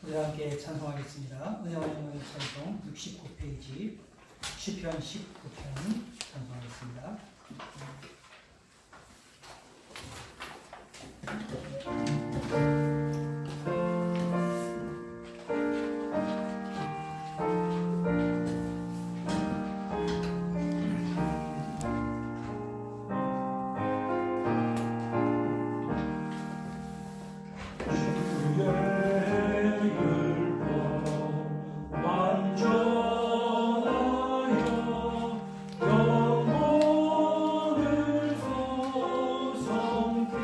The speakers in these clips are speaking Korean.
우리 함께 찬송하겠습니다. 은혜원의 찬송 69페이지 시편 19편 찬송하겠습니다. 영혼을 소송케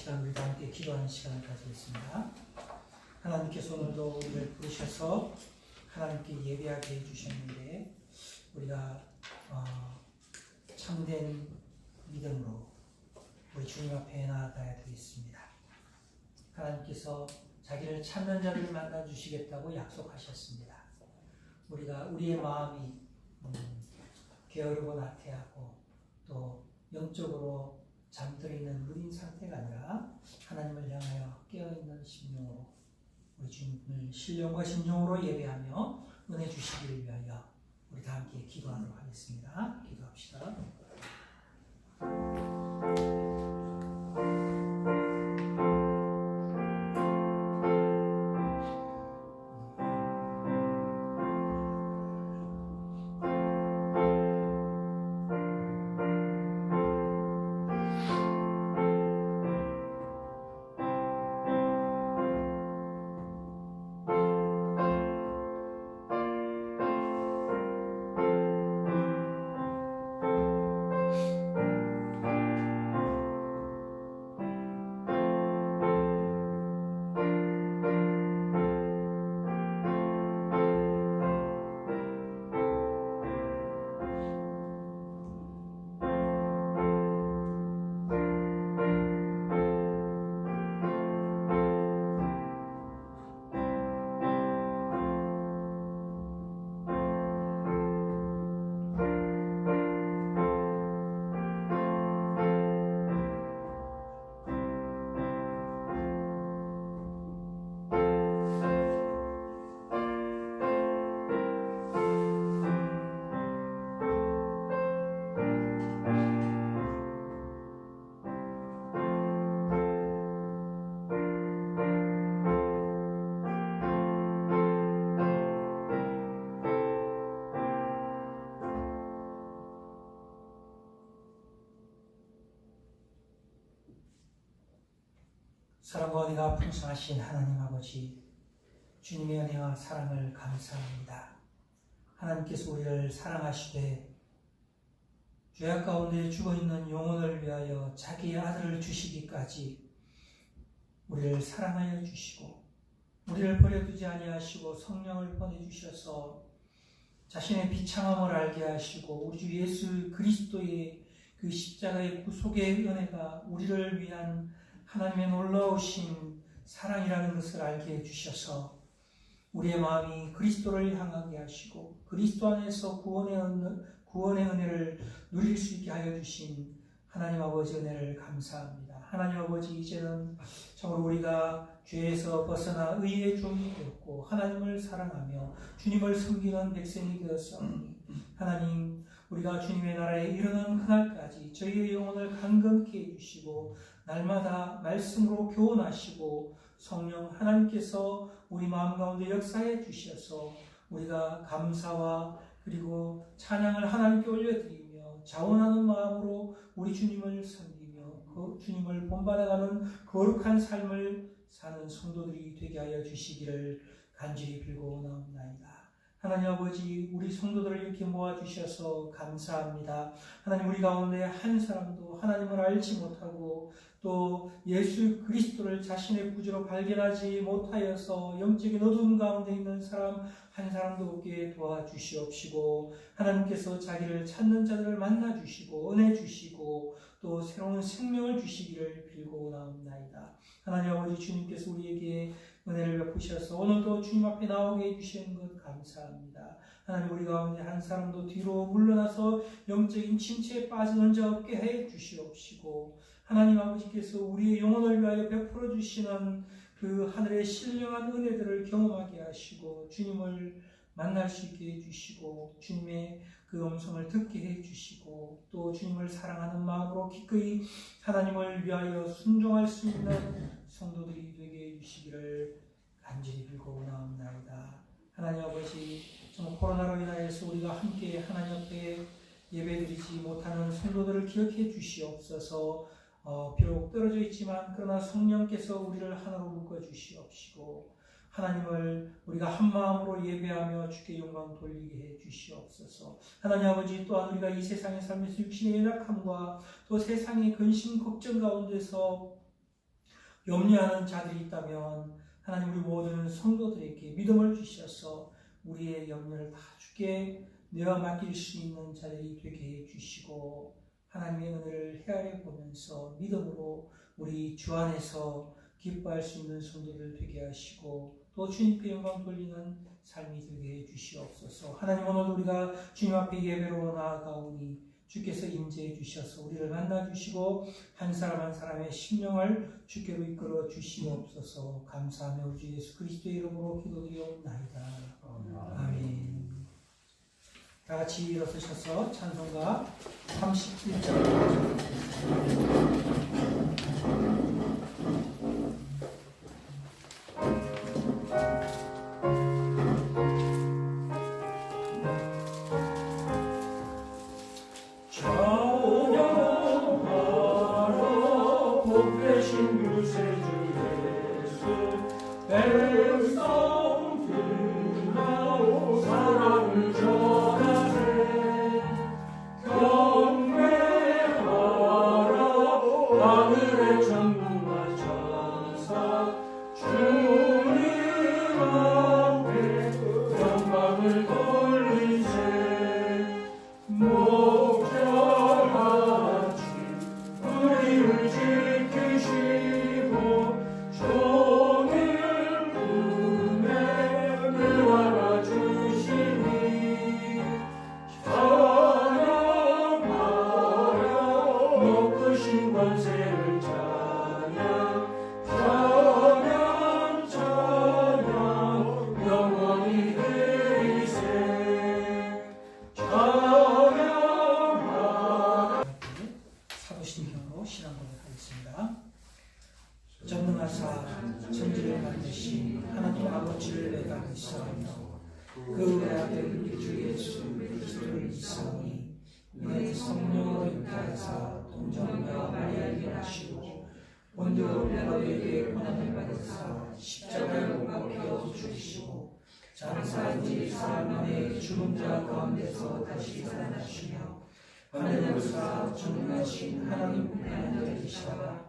시간 우리 다 함께 기도하는 시간을 가지겠습니다. 하나님께서 오늘도 우리를 부르셔서 하나님께 예배하게 해주셨는데 우리가 참된 믿음으로 우리 주님 앞에 나아가야 되겠습니다. 하나님께서 자기를 찾는 자들을 만나 주시겠다고 약속하셨습니다. 우리가 우리의 마음이 게으르고 나태하고 또 영적으로 잠들어 있는 무딘 상태가 아니라 하나님을 향하여 깨어있는 심령으로 우리 주님을 신령과 심령으로 예배하며 은혜 주시기를 위하여 우리 다 함께 기도하도록 하겠습니다. 기도합시다. 사랑과 은혜가 풍성하신 하나님 아버지, 주님의 은혜와 사랑을 감사합니다. 하나님께서 우리를 사랑하시되 죄악 가운데 죽어있는 영혼을 위하여 자기의 아들을 주시기까지 우리를 사랑하여 주시고 우리를 버려두지 아니하시고 성령을 보내주셔서 자신의 비참함을 알게 하시고 우리 주 예수 그리스도의 그 십자가의 구속의 은혜가 우리를 위한 하나님의 놀라우신 사랑이라는 것을 알게 해주셔서 우리의 마음이 그리스도를 향하게 하시고 그리스도 안에서 구원의 은혜를 누릴 수 있게 하여 주신 하나님 아버지 은혜를 감사합니다. 하나님 아버지, 이제는 정말 우리가 죄에서 벗어나 의의 종이 되었고 하나님을 사랑하며 주님을 섬기는 백성이 되었사오니 하나님, 우리가 주님의 나라에 이르는 그날까지 저희의 영혼을 강건케 해주시고 날마다 말씀으로 교훈하시고 성령 하나님께서 우리 마음 가운데 역사해 주셔서 우리가 감사와 그리고 찬양을 하나님께 올려드리며 자원하는 마음으로 우리 주님을 섬기며 그 주님을 본받아가는 거룩한 삶을 사는 성도들이 되게 하여 주시기를 간절히 빌고나옵나이다. 하나님 아버지, 우리 성도들을 이렇게 모아주셔서 감사합니다. 하나님, 우리 가운데 한 사람도 하나님을 알지 못하고 또 예수 그리스도를 자신의 구주로 발견하지 못하여서 영적인 어두움 가운데 있는 사람 한 사람도 없게 도와주시옵시고 하나님께서 자기를 찾는 자들을 만나주시고 은혜 주시고 또 새로운 생명을 주시기를 빌고나옵나이다. 하나님 아버지, 주님께서 우리에게 은혜를 베푸셔서 오늘도 주님 앞에 나오게 해주시는 것 감사합니다. 하나님, 우리 가운데 한 사람도 뒤로 물러나서 영적인 침체에 빠지는 자 없게 해 주시옵시고 하나님 아버지께서 우리의 영혼을 위하여 베풀어 주시는 그 하늘의 신령한 은혜들을 경험하게 하시고 주님을 만날 수 있게 해주시고 주님의 그 음성을 듣게 해주시고 또 주님을 사랑하는 마음으로 기꺼이 하나님을 위하여 순종할 수 있는 성도들이 되게 해주시기를 간절히 빌고나옵나이다. 하나님 아버지, 정말 코로나로 인하여서 우리가 함께 하나님 앞에 예배드리지 못하는 성도들을 기억해 주시옵소서. 비록 떨어져 있지만 그러나 성령께서 우리를 하나로 묶어 주시옵시고 하나님을 우리가 한 마음으로 예배하며 주께 영광 돌리게 해 주시옵소서. 하나님 아버지, 또한 우리가 이 세상에 살면서 육신의 연약함과 또 세상의 근심 걱정 가운데서 염려하는 자들이 있다면 하나님 우리 모든 성도들에게 믿음을 주셔서 우리의 염려를 다 주께 내어 맡길 수 있는 자들이 되게 해주시고 하나님의 은혜를 헤아려 보면서 믿음으로 우리 주 안에서 기뻐할 수 있는 성도들 되게 하시고 또 주님께 영광 돌리는 삶이 되게 해주시옵소서. 하나님 오늘 우리가 주님 앞에 예배로 나아가오니 주께서 임재해 주셔서 우리를 만나 주시고 한 사람 한 사람의 심령을 주께로 이끌어 주시옵소서. 감사하며 우리 주 예수 그리스도의 이름으로 기도드리옵나이다. 아멘. 다 같이 일어서셔서 찬송가 31장 전능하사 천지를 만드신 하나님 아버지를 내가 믿사오며 그 아들 우리 주 예수 그리스도를 믿사오니 이는 성령으로 잉태하사 동정녀 마리아에게 나시고 본디오 빌라도에게 고난을 받으사 십자가에 못 박혀 죽으시고 장사한 지 사흘 만에 죽은 자 가운데서 다시 살아나시며 하늘에서 전능하신 하나님 편에 앉아 계시다가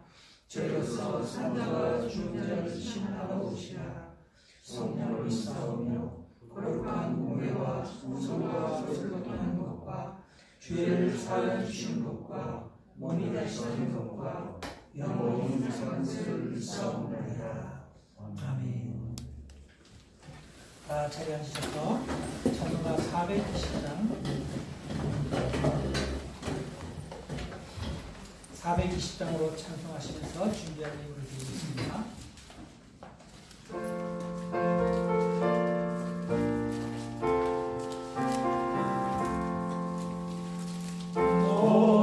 저로서 산자와 죽은 자를 심판하러 오시라. 성령을 믿사오며 거룩한 공회와 성도와 교섭한 것과 죄를 사하여 주신 것과 몸이 다시는 것과 영원히 상승을 믿사옵나이다. 아멘. 자리에 앉으셔서 찬송가 420장 420장으로 찬송하시면서 준비할 예물을 드리겠습니다. 오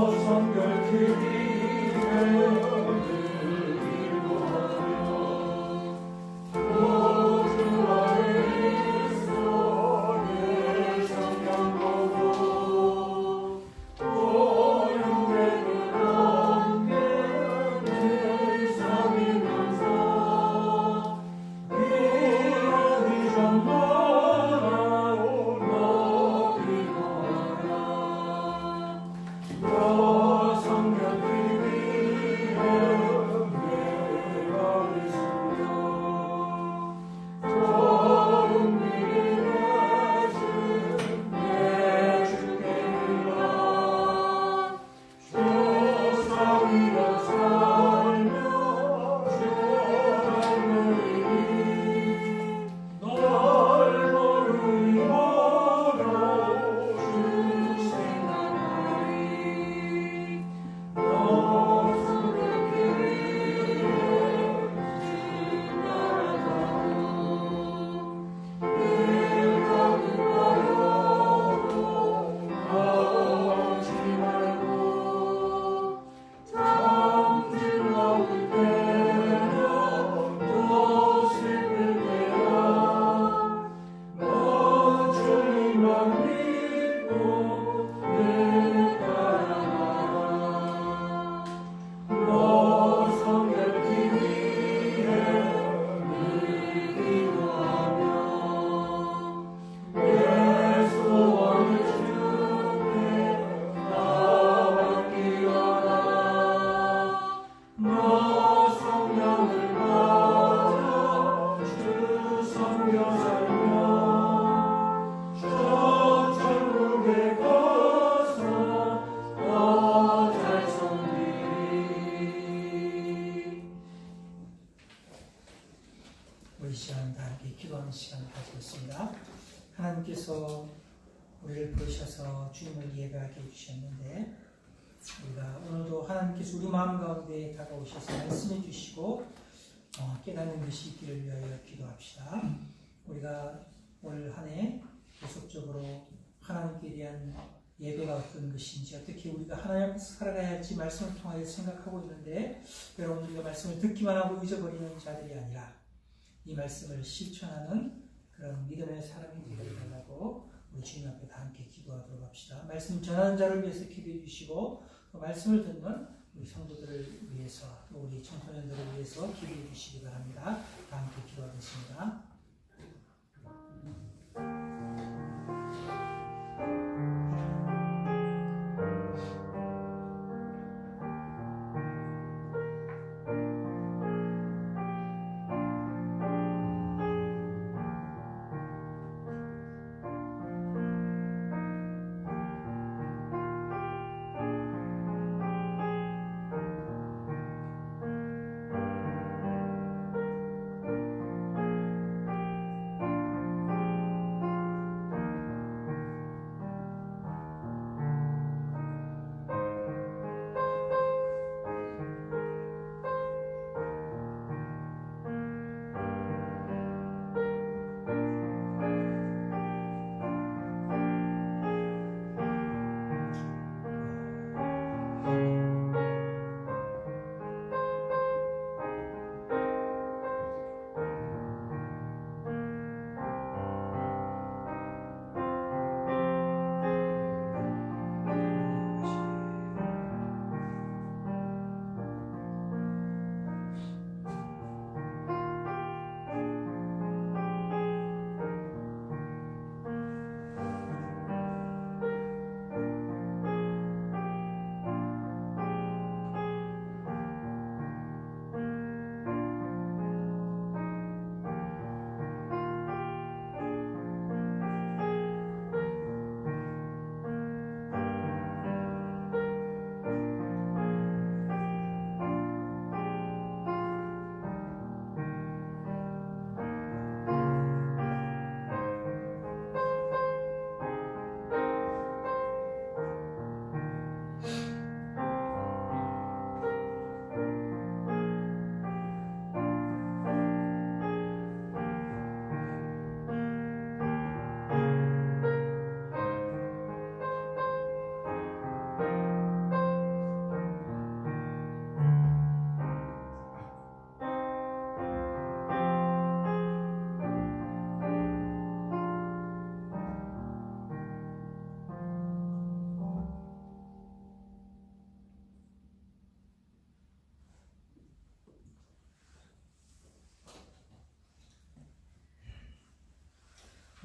하나님께서 우리 마음 가운데 다가오셔서 말씀해 주시고 깨닫는 것이 있기를 위하여 기도합시다. 우리가 올 한 해 계속적으로 하나님께 대한 예배가 어떤 것인지, 어떻게 우리가 하나님 앞에서 살아가야 할지 말씀을 통하여 생각하고 있는데, 여러분, 우리가 말씀을 듣기만 하고 잊어버리는 자들이 아니라 이 말씀을 실천하는 그런 믿음의 사람이 되게 달라고 우리 주님 앞에 다 함께 기도하도록 합시다. 말씀 전하는 자를 위해서 기도해 주시고, 또 말씀을 듣는 우리 성도들을 위해서, 또 우리 청소년들을 위해서 기도해 주시기 바랍니다. 다 함께 기도하겠습니다.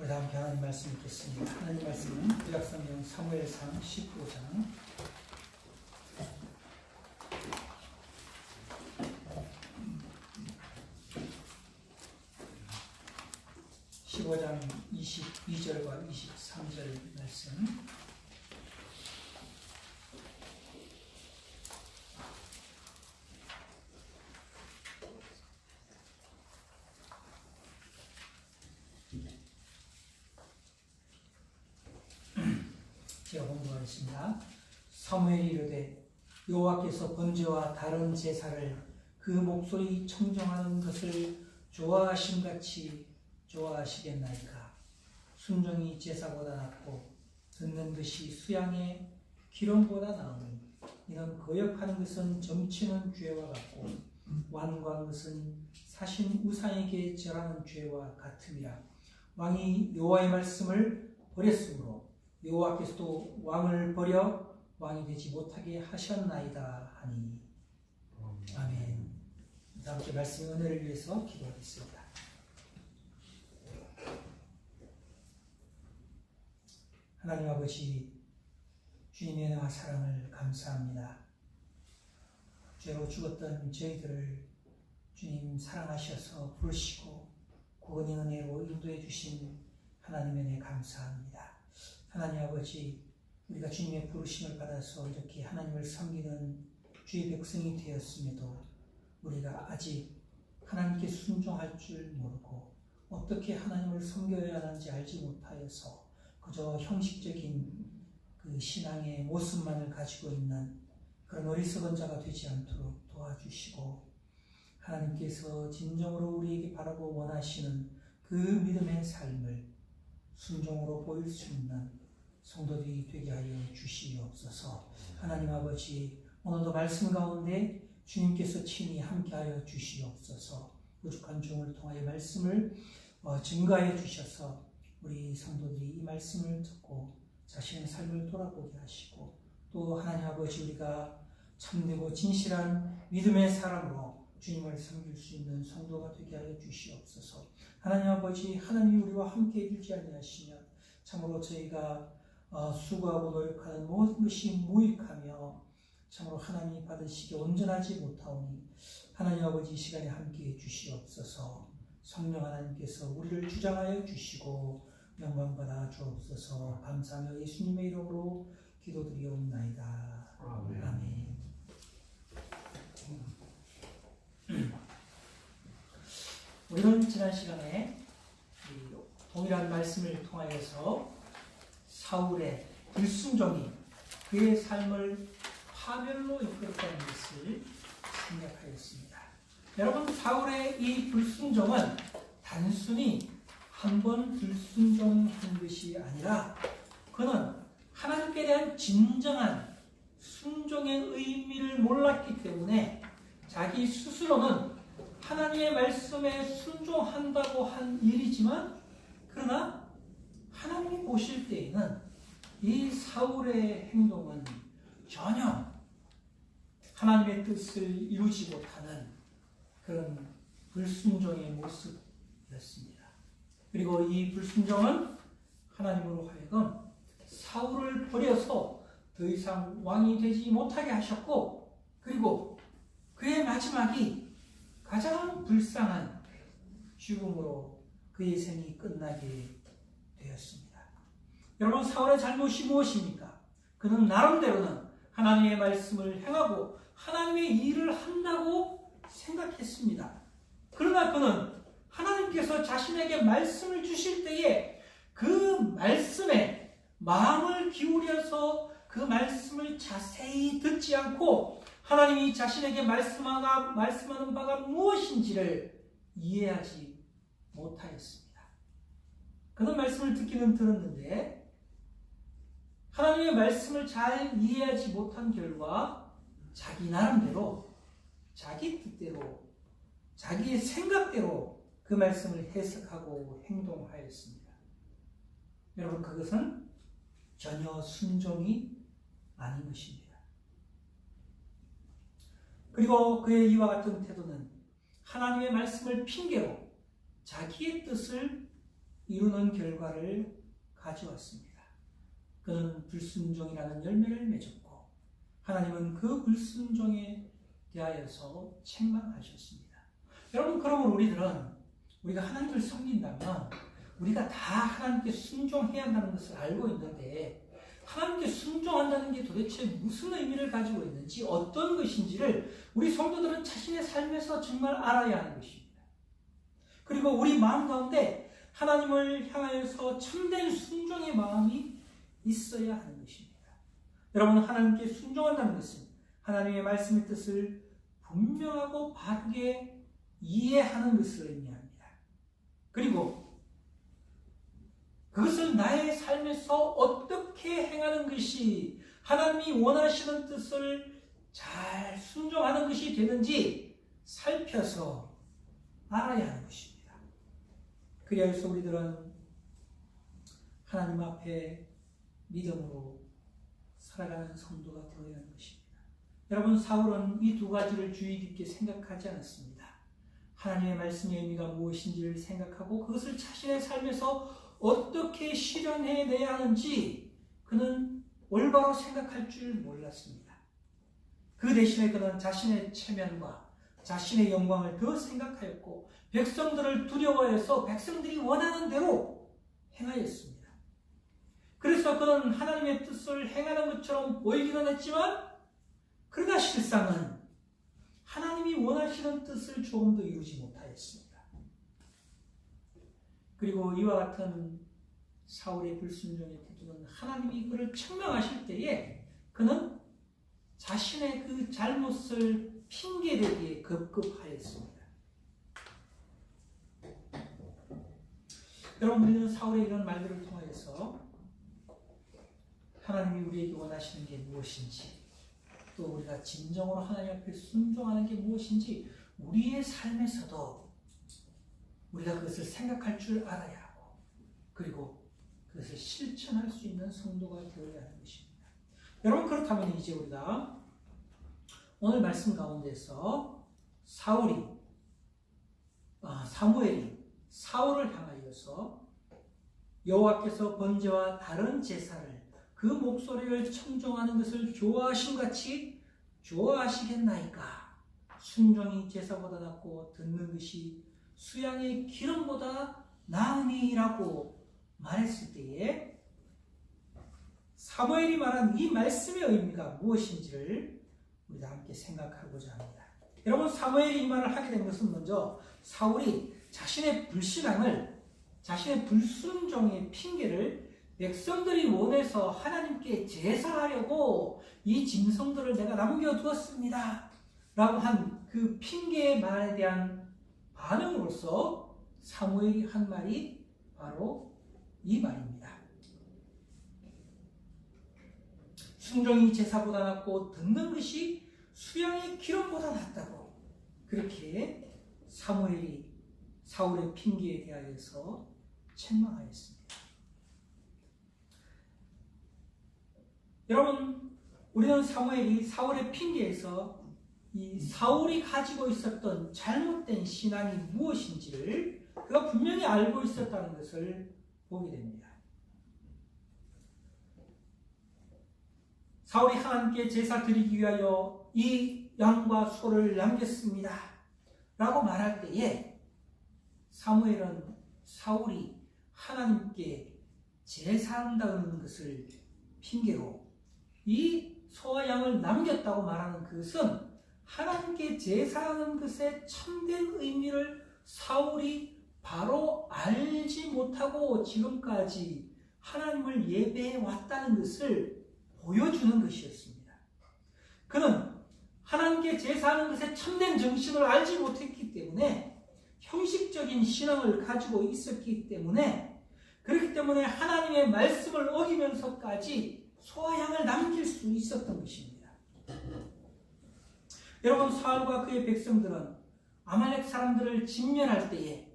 우리 다 함께 하나님 말씀 읽겠습니다. 하나님 말씀은 구약성경 사무엘상 19장 15장 22절과 23절 말씀. 제가 공부하겠습니다. 사무엘이 이르되 여호와께서 번제와 다른 제사를 그 목소리 청정하는 것을 좋아하심같이 좋아하시겠나이까. 순종이 제사보다 낫고 듣는 것이 수양의 기름보다 나으니 이는 거역하는 것은 점치는 죄와 같고 완고한 것은 사신 우상에게 절하는 죄와 같음이라. 왕이 여호와의 말씀을 버렸으므로 여호와께서도 왕을 버려 왕이 되지 못하게 하셨나이다 하니. 아멘. 다음께 말씀의 은혜를 위해서 기도하겠습니다. 하나님 아버지, 주님의 은혜와 사랑을 감사합니다. 죄로 죽었던 저희들을 주님 사랑하셔서 부르시고 구원의 은혜로 인도해 주신 하나님의 은혜 감사합니다. 하나님 아버지, 우리가 주님의 부르심을 받아서 이렇게 하나님을 섬기는 주의 백성이 되었음에도 우리가 아직 하나님께 순종할 줄 모르고 어떻게 하나님을 섬겨야 하는지 알지 못하여서 그저 형식적인 그 신앙의 모습만을 가지고 있는 그런 어리석은 자가 되지 않도록 도와주시고 하나님께서 진정으로 우리에게 바라고 원하시는 그 믿음의 삶을 순종으로 보일 수 있는 성도들이 되게 하여 주시옵소서. 하나님 아버지, 오늘도 말씀 가운데 주님께서 친히 함께하여 주시옵소서. 부족한 종을 통하여 말씀을 증가해 주셔서 우리 성도들이 이 말씀을 듣고 자신의 삶을 돌아보게 하시고 또 하나님 아버지 우리가 참되고 진실한 믿음의 사람으로 주님을 섬길 수 있는 성도가 되게 하여 주시옵소서. 하나님 아버지, 하나님이 우리와 함께 해주지 아니하시면 참으로 저희가 수고하고 노력하는 모든 것이 무익하며 참으로 하나님이 받으시기에 온전하지 못하오니 하나님 아버지 이 시간에 함께해 주시옵소서. 성령 하나님께서 우리를 주장하여 주시고 영광받아 주옵소서. 감사하며 예수님의 이름으로 기도드리옵나이다. 아멘. 우리는 지난 시간에 동일한 말씀을 통하여서 사울의 불순종이 그의 삶을 파멸로 이끌었다는 것을 생각하였습니다. 여러분, 사울의 이 불순종은 단순히 한 번 불순종한 것이 아니라 그는 하나님께 대한 진정한 순종의 의미를 몰랐기 때문에 자기 스스로는 하나님의 말씀에 순종한다고 한 일이지만 그러나 하나님이 보실 때에는 이 사울의 행동은 전혀 하나님의 뜻을 이루지 못하는 그런 불순종의 모습이었습니다. 그리고 이 불순종은 하나님으로 하여금 사울을 버려서 더 이상 왕이 되지 못하게 하셨고 그리고 그의 마지막이 가장 불쌍한 죽음으로 그의 생이 끝나게 되었습니다. 여러분, 사울의 잘못이 무엇입니까? 그는 나름대로는 하나님의 말씀을 행하고 하나님의 일을 한다고 생각했습니다. 그러나 그는 하나님께서 자신에게 말씀을 주실 때에 그 말씀에 마음을 기울여서 그 말씀을 자세히 듣지 않고 하나님이 자신에게 말씀하는 바가 무엇인지를 이해하지 못하였습니다. 그는 말씀을 듣기는 들었는데 하나님의 말씀을 잘 이해하지 못한 결과 자기 나름대로 자기 뜻대로 자기의 생각대로 그 말씀을 해석하고 행동하였습니다. 여러분, 그것은 전혀 순종이 아닌 것입니다. 그리고 그의 이와 같은 태도는 하나님의 말씀을 핑계로 자기의 뜻을 이루는 결과를 가져왔습니다. 그는 불순종이라는 열매를 맺었고 하나님은 그 불순종에 대하여서 책망하셨습니다. 여러분, 그러므로 우리가 하나님을 섬긴다면 우리가 다 하나님께 순종해야 한다는 것을 알고 있는데 하나님께 순종한다는 게 도대체 무슨 의미를 가지고 있는지 어떤 것인지를 우리 성도들은 자신의 삶에서 정말 알아야 하는 것입니다. 그리고 우리 마음 가운데 하나님을 향하여서 참된 순종의 마음이 있어야 하는 것입니다. 여러분, 하나님께 순종한다는 것은 하나님의 말씀의 뜻을 분명하고 바르게 이해하는 것을 의미합니다. 그리고 그것을 나의 삶에서 어떻게 행하는 것이 하나님이 원하시는 뜻을 잘 순종하는 것이 되는지 살펴서 알아야 하는 것입니다. 그리하여서 우리들은 하나님 앞에 믿음으로 살아가는 성도가 되어야 하는 것입니다. 여러분, 사울은 이 두 가지를 주의 깊게 생각하지 않았습니다. 하나님의 말씀의 의미가 무엇인지를 생각하고 그것을 자신의 삶에서 어떻게 실현해내야 하는지 그는 올바로 생각할 줄 몰랐습니다. 그 대신에 그는 자신의 체면과 자신의 영광을 더 생각하였고 백성들을 두려워해서 백성들이 원하는 대로 행하였습니다. 그래서 그는 하나님의 뜻을 행하는 것처럼 보이기는 했지만 그러나 실상은 하나님이 원하시는 뜻을 조금 더 이루지 못하였습니다. 그리고 이와 같은 사울의 불순종의 태도는 하나님이 그를 책망하실 때에 그는 자신의 그 잘못을 핑계대기에 급급하였습니다. 여러분, 우리는 사울의 이런 말들을 통하여서 하나님이 우리에게 원하시는 게 무엇인지, 또 우리가 진정으로 하나님 앞에 순종하는 게 무엇인지 우리의 삶에서도 우리가 그것을 생각할 줄 알아야 하고, 그리고 그것을 실천할 수 있는 성도가 되어야 하는 것입니다. 여러분, 그렇다면 이제 우리가 오늘 말씀 가운데서 사무엘이 사울을 향하여서 여호와께서 번제와 다른 제사를 그 목소리를 청종하는 것을 좋아하신 같이 좋아하시겠나이까? 순종이 제사보다 낫고 듣는 것이 수양의 기름보다 나으니라고 말했을 때에 사무엘이 말한 이 말씀의 의미가 무엇인지를 우리가 함께 생각하고자 합니다. 여러분, 사무엘이 이 말을 하게 된 것은 먼저 사울이 자신의 불신앙을, 자신의 불순종의 핑계를 백성들이 원해서 하나님께 제사하려고 이 짐승들을 내가 남겨두었습니다 라고 한 그 핑계의 말에 대한 반응으로서 사무엘이 한 말이 바로 이 말입니다. 순종이 제사보다 낫고 듣는 것이 수양의 기름보다 낫다고, 그렇게 사무엘이 사울의 핑계에 대하여서 책망하였습니다. 여러분, 우리는 사무엘이 사울의 핑계에서 이 사울이 가지고 있었던 잘못된 신앙이 무엇인지를 그가 분명히 알고 있었다는 것을 보게 됩니다. 사울이 하나님께 제사 드리기 위하여 이 양과 소를 남겼습니다 라고 말할 때에 사무엘은 사울이 하나님께 제사한다는 것을 핑계로 이 소와 양을 남겼다고 말하는 그것은 하나님께 제사하는 것의 참된 의미를 사울이 바로 알지 못하고 지금까지 하나님을 예배해 왔다는 것을 보여주는 것이었습니다. 그는 하나님께 제사하는 것의 참된 정신을 알지 못했기 때문에 형식적인 신앙을 가지고 있었기 때문에, 그렇기 때문에 하나님의 말씀을 어기면서까지 소와 양을 남길 수 있었던 것입니다. 여러분, 사울과 그의 백성들은 아말렉 사람들을 진멸할 때에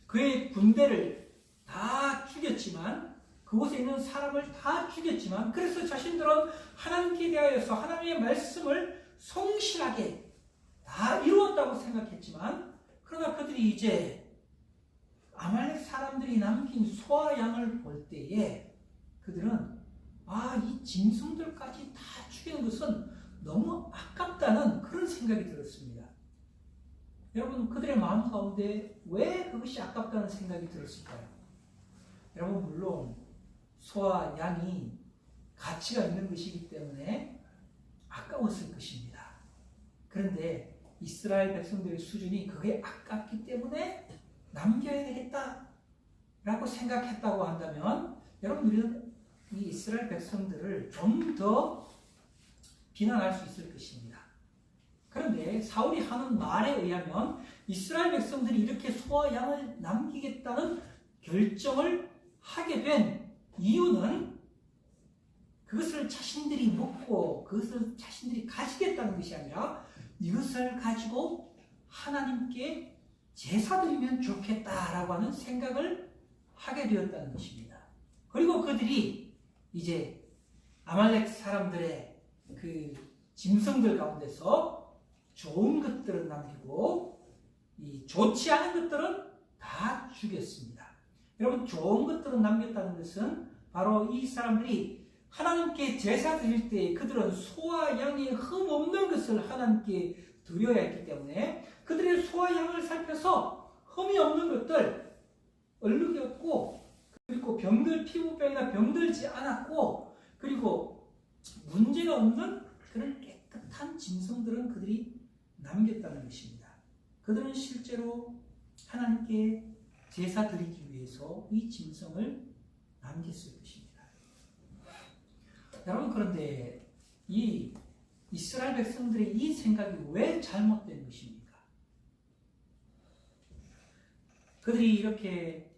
그의 군대를 다 죽였지만, 그곳에 있는 사람을 다 죽였지만, 그래서 자신들은 하나님께 대하여서 하나님의 말씀을 성실하게 다 이루었다고 생각했지만, 그러나 그들이 이제 아말렉 사람들이 남긴 소와 양을 볼 때에 그들은 이 짐승들까지 다 죽이는 것은 너무 아깝다는 그런 생각이 들었습니다. 여러분, 그들의 마음 가운데 왜 그것이 아깝다는 생각이 들었을까요? 여러분, 물론 소와 양이 가치가 있는 것이기 때문에 아까웠을 것입니다. 그런데 이스라엘 백성들의 수준이 그게 아깝기 때문에 남겨야 되겠다라고 생각했다고 한다면, 여러분, 우리는 이 이스라엘 백성들을 좀 더 비난할 수 있을 것입니다. 그런데 사울이 하는 말에 의하면 이스라엘 백성들이 이렇게 소와 양을 남기겠다는 결정을 하게 된 이유는 그것을 자신들이 먹고 그것을 자신들이 가지겠다는 것이 아니라 이것을 가지고 하나님께 제사드리면 좋겠다라고 하는 생각을 하게 되었다는 것입니다. 그리고 그들이 이제 아말렉 사람들의 그 짐승들 가운데서 좋은 것들은 남기고 이 좋지 않은 것들은 다 죽였습니다. 여러분, 좋은 것들은 남겼다는 것은 바로 이 사람들이 하나님께 제사 드릴 때 그들은 소와 양의 흠 없는 것을 하나님께 드려야 했기 때문에 그들의 소와 양을 살펴서 흠이 없는 것들, 얼룩이 없고, 그리고 피부병이나 병들지 않았고, 그리고 문제가 없는 그런 깨끗한 짐승들은 그들이 남겼다는 것입니다. 그들은 실제로 하나님께 제사 드리기 위해서 이 짐승을 남겼을 것입니다. 여러분, 그런데 이 이스라엘 백성들의 이 생각이 왜 잘못된 것입니까? 그들이 이렇게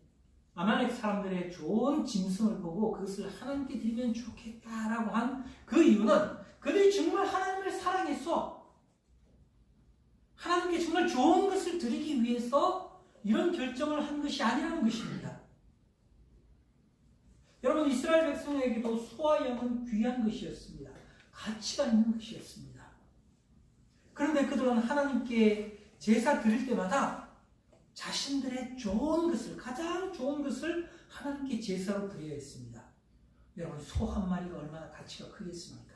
아말렉 사람들의 좋은 짐승을 보고 그것을 하나님께 드리면 좋겠다라고 한 그 이유는 그들이 정말 하나님을 사랑해서 하나님께 정말 좋은 것을 드리기 위해서 이런 결정을 한 것이 아니라는 것입니다. 여러분, 이스라엘 백성에게도 소와 양은 귀한 것이었습니다. 가치가 있는 것이었습니다. 그런데 그들은 하나님께 제사 드릴 때마다 자신들의 좋은 것을, 가장 좋은 것을 하나님께 제사로 드려야 했습니다. 여러분, 소 한 마리가 얼마나 가치가 크겠습니까?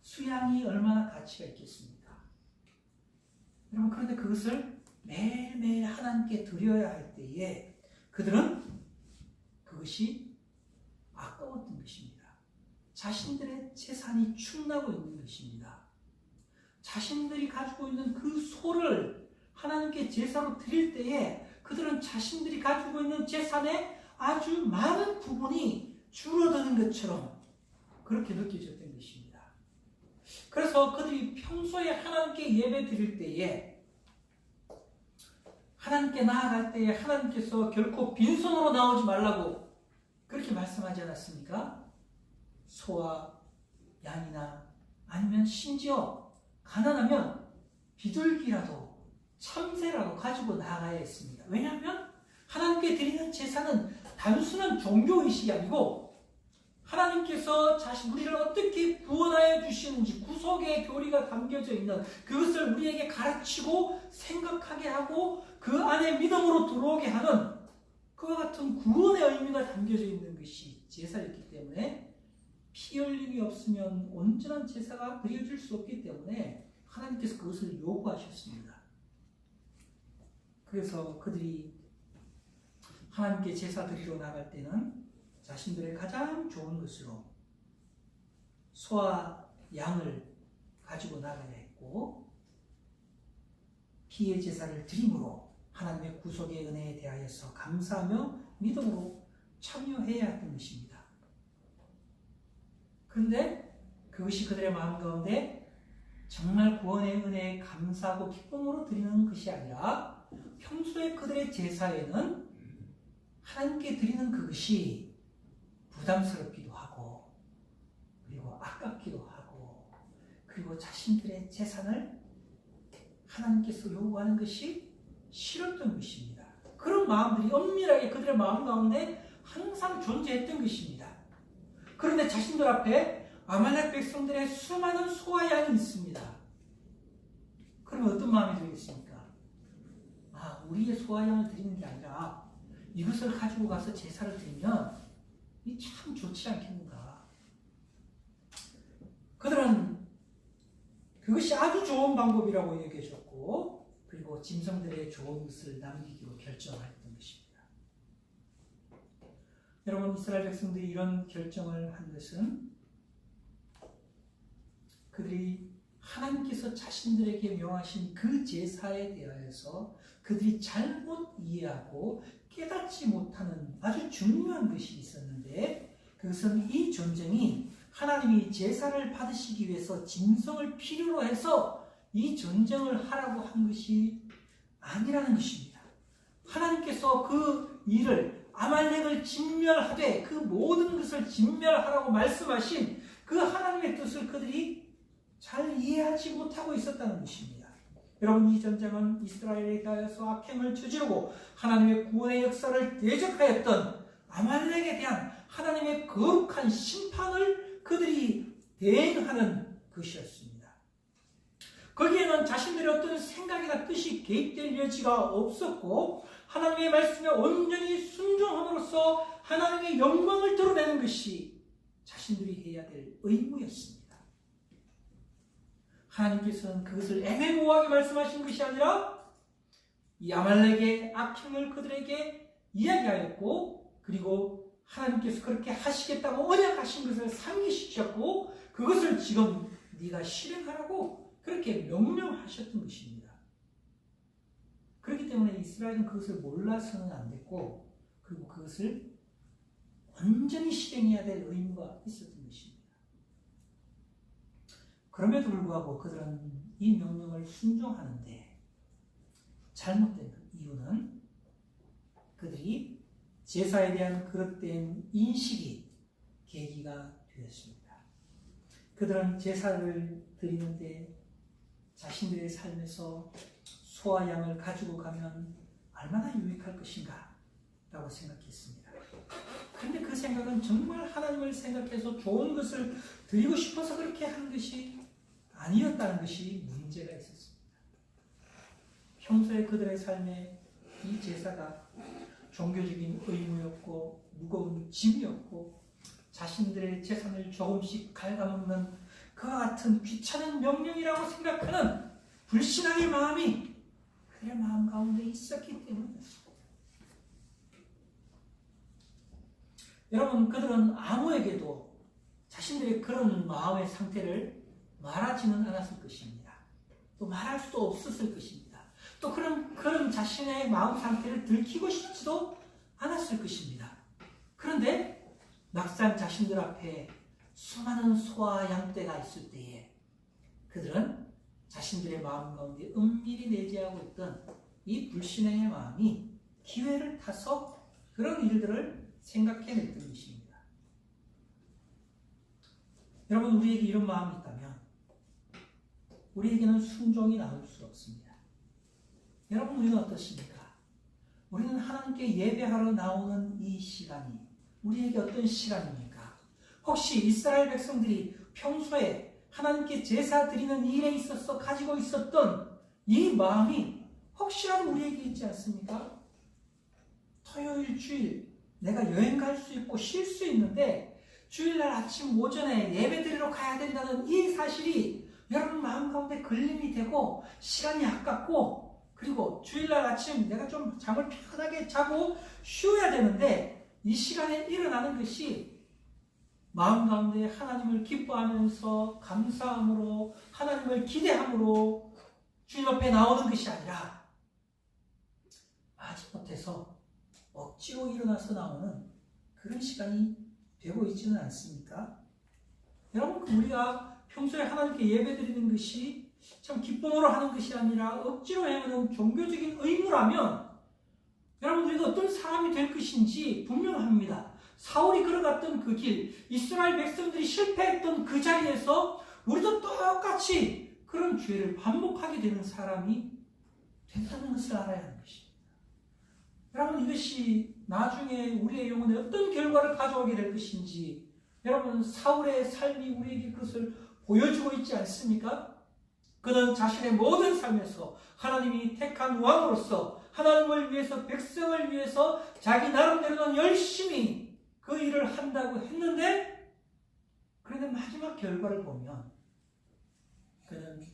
수양이 얼마나 가치가 있겠습니까? 여러분, 그런데 그것을 매일매일 하나님께 드려야 할 때에 그들은 그것이 아까웠던 것입니다. 자신들의 재산이 충나고 있는 것입니다. 자신들이 가지고 있는 그 소를 하나님께 제사로 드릴 때에 그들은 자신들이 가지고 있는 재산의 아주 많은 부분이 줄어드는 것처럼 그렇게 느껴졌던 것입니다. 그래서 그들이 평소에 하나님께 예배 드릴 때에, 하나님께 나아갈 때에 하나님께서 결코 빈손으로 나오지 말라고 그렇게 말씀하지 않았습니까? 소와 양이나 아니면 심지어 가난하면 비둘기라도 참새라도 가지고 나가야 했습니다. 왜냐하면 하나님께 드리는 제사는 단순한 종교의식이 아니고 하나님께서 우리를 어떻게 구원하여 주시는지 구속의 교리가 담겨져 있는 그것을 우리에게 가르치고 생각하게 하고 그 안에 믿음으로 들어오게 하는 그와 같은 구원의 의미가 담겨져 있는 것이 제사였기 때문에 피 흘림이 없으면 온전한 제사가 드려질 수 없기 때문에 하나님께서 그것을 요구하셨습니다. 그래서 그들이 하나님께 제사 드리러 나갈 때는 자신들의 가장 좋은 것으로 소와 양을 가지고 나가야 했고, 피의 제사를 드림으로 하나님의 구속의 은혜에 대하여서 감사하며 믿음으로 참여해야 했던 것입니다. 그런데 그것이 그들의 마음 가운데 정말 구원의 은혜에 감사하고 기쁨으로 드리는 것이 아니라 평소에 그들의 제사에는 하나님께 드리는 그것이 부담스럽기도 하고 그리고 아깝기도 하고 그리고 자신들의 재산을 하나님께서 요구하는 것이 싫었던 것입니다. 그런 마음들이 엄밀하게 그들의 마음 가운데 항상 존재했던 것입니다. 그런데 자신들 앞에 아말렉 백성들의 수많은 소와 양이 있습니다. 그러면 어떤 마음이 들겠습니까? 우리의 소와 양을 드리는 게 아니라 이것을 가지고 가서 제사를 드리면 이 참 좋지 않겠는가. 그들은 그것이 아주 좋은 방법이라고 얘기해줬고 그리고 짐승들의 좋은 것을 남기기로 결정했던 것입니다. 여러분, 이스라엘 백성들이 이런 결정을 한 것은 그들이 하나님께서 자신들에게 명하신 그 제사에 대하여서 그들이 잘못 이해하고 깨닫지 못하는 아주 중요한 것이 있었는데, 그것은 이 전쟁이 하나님이 제사를 받으시기 위해서 짐승을 필요로 해서 이 전쟁을 하라고 한 것이 아니라는 것입니다. 하나님께서 그 일을 아말렉을 진멸하되 그 모든 것을 진멸하라고 말씀하신 그 하나님의 뜻을 그들이 잘 이해하지 못하고 있었다는 것입니다. 여러분, 이 전쟁은 이스라엘에 대하여서 악행을 저지르고 하나님의 구원의 역사를 대적하였던 아말렉에 대한 하나님의 거룩한 심판을 그들이 대행하는 것이었습니다. 거기에는 자신들의 어떤 생각이나 뜻이 개입될 여지가 없었고 하나님의 말씀에 온전히 순종함으로써 하나님의 영광을 드러내는 것이 자신들이 해야 될 의무였습니다. 하나님께서는 그것을 애매모호하게 말씀하신 것이 아니라 이 아말렉의 악행을 그들에게 이야기하였고 그리고 하나님께서 그렇게 하시겠다고 언약하신 것을 상기시켰고 그것을 지금 네가 실행하라고 그렇게 명령하셨던 것입니다. 그렇기 때문에 이스라엘은 그것을 몰라서는 안 됐고 그리고 그것을 완전히 실행해야 될 의무가 있었던 것입니다. 그럼에도 불구하고 그들은 이 명령을 순종하는데 잘못된 이유는 그들이 제사에 대한 그릇된 인식이 계기가 되었습니다. 그들은 제사를 드리는데 자신들의 삶에서 소와 양을 가지고 가면 얼마나 유익할 것인가 라고 생각했습니다. 그런데 그 생각은 정말 하나님을 생각해서 좋은 것을 드리고 싶어서 그렇게 한 것이 아니었다는 것이 문제가 있었습니다. 평소에 그들의 삶에 이 제사가 종교적인 의무였고 무거운 짐이었고 자신들의 재산을 조금씩 갉아먹는 그와 같은 귀찮은 명령이라고 생각하는 불신앙의 마음이 그들의 마음 가운데 있었기 때문이었습니다. 여러분, 그들은 아무에게도 자신들의 그런 마음의 상태를 말하지는 않았을 것입니다. 또 말할 수도 없었을 것입니다. 또 그런 자신의 마음 상태를 들키고 싶지도 않았을 것입니다. 그런데 막상 자신들 앞에 수많은 소와 양떼가 있을 때에 그들은 자신들의 마음 가운데 은밀히 내재하고 있던 이 불신앙의 마음이 기회를 타서 그런 일들을 생각해냈던 것입니다. 여러분, 우리에게 이런 마음이 있다면 우리에게는 순종이 나올 수 없습니다. 여러분, 우리는 어떻습니까? 우리는 하나님께 예배하러 나오는 이 시간이 우리에게 어떤 시간입니까? 혹시 이스라엘 백성들이 평소에 하나님께 제사 드리는 일에 있어서 가지고 있었던 이 마음이 혹시라도 우리에게 있지 않습니까? 토요일, 주일 내가 여행 갈 수 있고 쉴 수 있는데 주일날 아침 오전에 예배 드리러 가야 된다는 이 사실이 여러분 마음 가운데 걸림이 되고 시간이 아깝고 그리고 주일날 아침 내가 좀 잠을 편하게 자고 쉬어야 되는데 이 시간에 일어나는 것이 마음 가운데 하나님을 기뻐하면서 감사함으로 하나님을 기대함으로 주님 앞에 나오는 것이 아니라 마지못해서 억지로 일어나서 나오는 그런 시간이 되고 있지는 않습니까? 여러분, 우리가 평소에 하나님께 예배드리는 것이 참 기쁨으로 하는 것이 아니라 억지로 해오는 종교적인 의무라면 여러분, 우리가 어떤 사람이 될 것인지 분명합니다. 사울이 걸어갔던 그 길, 이스라엘 백성들이 실패했던 그 자리에서 우리도 똑같이 그런 죄를 반복하게 되는 사람이 된다는 것을 알아야 하는 것입니다. 여러분, 이것이 나중에 우리의 영혼에 어떤 결과를 가져오게 될 것인지 여러분, 사울의 삶이 우리에게 그것을 보여주고 있지 않습니까? 그는 자신의 모든 삶에서 하나님이 택한 왕으로서 하나님을 위해서 백성을 위해서 자기 나름대로는 열심히 그 일을 한다고 했는데 그런데 마지막 결과를 보면 그는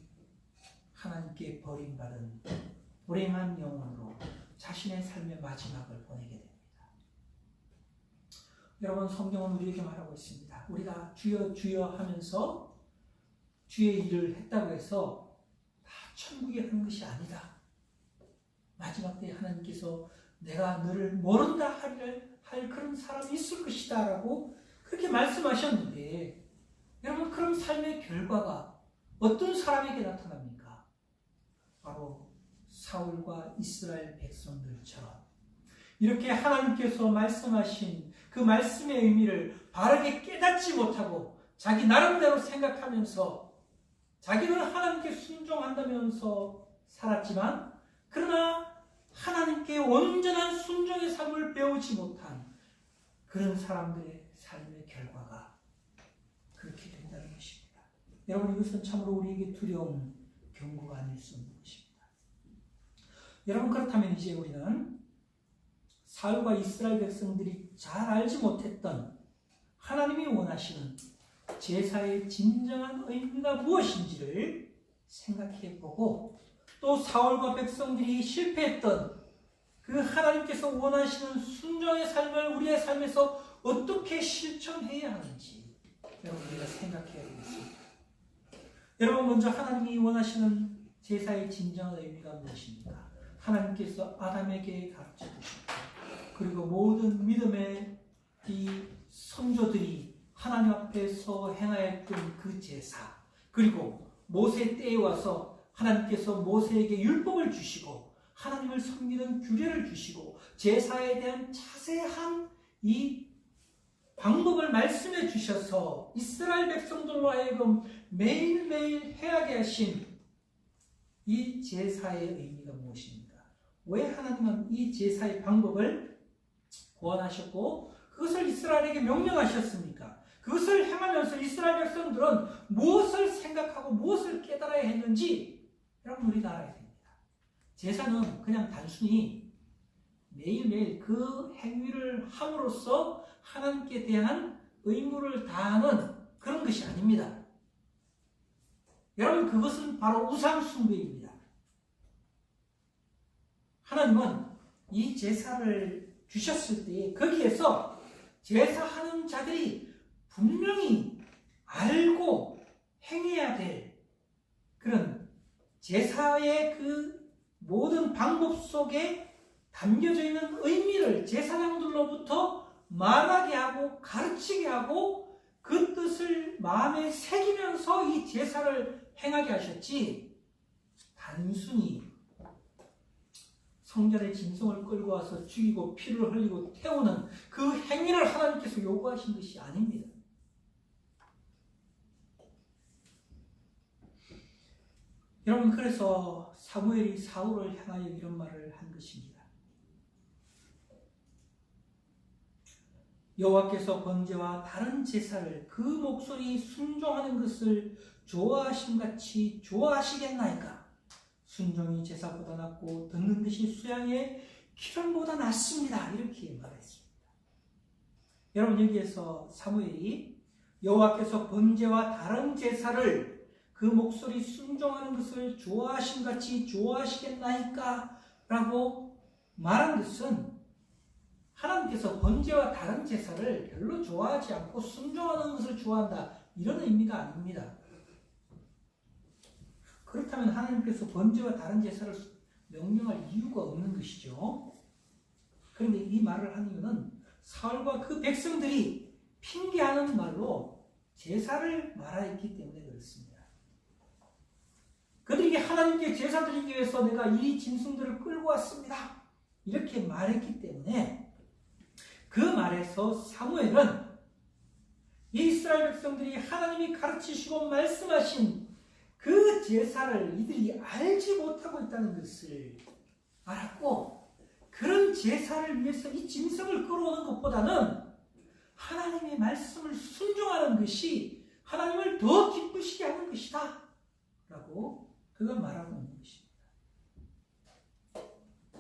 하나님께 버림받은 불행한 영혼으로 자신의 삶의 마지막을 보내게 됩니다. 여러분, 성경은 우리에게 말하고 있습니다. 우리가 주여 주여 하면서 주의 일을 했다고 해서 다 천국에 하는 것이 아니다. 마지막 때에 하나님께서 내가 너를 모른다 할 그런 사람이 있을 것이다 라고 그렇게 말씀하셨는데 여러분, 그런 삶의 결과가 어떤 사람에게 나타납니까? 바로 사울과 이스라엘 백성들처럼 이렇게 하나님께서 말씀하신 그 말씀의 의미를 바르게 깨닫지 못하고 자기 나름대로 생각하면서 자기는 하나님께 순종한다면서 살았지만 그러나 하나님께 온전한 순종의 삶을 배우지 못한 그런 사람들의 삶의 결과가 그렇게 된다는 것입니다. 여러분, 이것은 참으로 우리에게 두려운 경고가 아닐 수 없는 것입니다. 여러분, 그렇다면 이제 우리는 사울과 이스라엘 백성들이 잘 알지 못했던 하나님이 원하시는 제사의 진정한 의미가 무엇인지를 생각해보고 또 사울과 백성들이 실패했던 그 하나님께서 원하시는 순종의 삶을 우리의 삶에서 어떻게 실천해야 하는지 여러분, 우리가 생각해야 되겠습니다. 여러분, 먼저 하나님이 원하시는 제사의 진정한 의미가 무엇입니까? 하나님께서 아담에게 가르쳐 주셨고 그리고 모든 믿음의 이 선조들이 하나님 앞에서 행하였던 그 제사, 그리고 모세 때에 와서 하나님께서 모세에게 율법을 주시고 하나님을 섬기는 규례를 주시고 제사에 대한 자세한 이 방법을 말씀해 주셔서 이스라엘 백성들로 하여금 매일매일 해야게 하신 이 제사의 의미가 무엇입니까? 왜 하나님은 이 제사의 방법을 고안하셨고 그것을 이스라엘에게 명령하셨습니까? 그것을 행하면서 이스라엘 백성들은 무엇을 생각하고 무엇을 깨달아야 했는지 여러분 우리가 알아야 됩니다. 제사는 그냥 단순히 매일매일 그 행위를 함으로써 하나님께 대한 의무를 다하는 그런 것이 아닙니다. 여러분 그것은 바로 우상숭배입니다. 하나님은 이 제사를 주셨을 때 거기에서 제사하는 자들이 분명히 알고 행해야 될 그런 제사의 그 모든 방법 속에 담겨져 있는 의미를 제사장들로부터 말하게 하고 가르치게 하고 그 뜻을 마음에 새기면서 이 제사를 행하게 하셨지 단순히 성전의 짐승을 끌고 와서 죽이고 피를 흘리고 태우는 그 행위를 하나님께서 요구하신 것이 아닙니다. 여러분 그래서 사무엘이 사울을 향하여 이런 말을 한 것입니다. 여호와께서 번제와 다른 제사를 그 목소리 순종하는 것을 좋아하심같이 좋아하시겠나이까? 순종이 제사보다 낫고 듣는 것이 수양의 기름보다 낫습니다. 이렇게 말했습니다. 여러분 여기에서 사무엘이 여호와께서 번제와 다른 제사를 그 목소리 순종하는 것을 좋아하심같이 좋아하시겠나이까? 라고 말한 것은 하나님께서 번제와 다른 제사를 별로 좋아하지 않고 순종하는 것을 좋아한다 이런 의미가 아닙니다. 그렇다면 하나님께서 번제와 다른 제사를 명령할 이유가 없는 것이죠. 그런데 이 말을 한 이유는 사울과 그 백성들이 핑계하는 말로 제사를 말하였기 때문에 그렇습니다. 그들이 하나님께 제사 드리기 위해서 내가 이 짐승들을 끌고 왔습니다. 이렇게 말했기 때문에 그 말에서 사무엘은 이스라엘 백성들이 하나님이 가르치시고 말씀하신 그 제사를 이들이 알지 못하고 있다는 것을 알았고 그런 제사를 위해서 이 짐승을 끌어오는 것보다는 하나님의 말씀을 순종하는 것이 하나님을 더 기쁘시게 하는 것이다 라고 그가 말하고 있는 것입니다.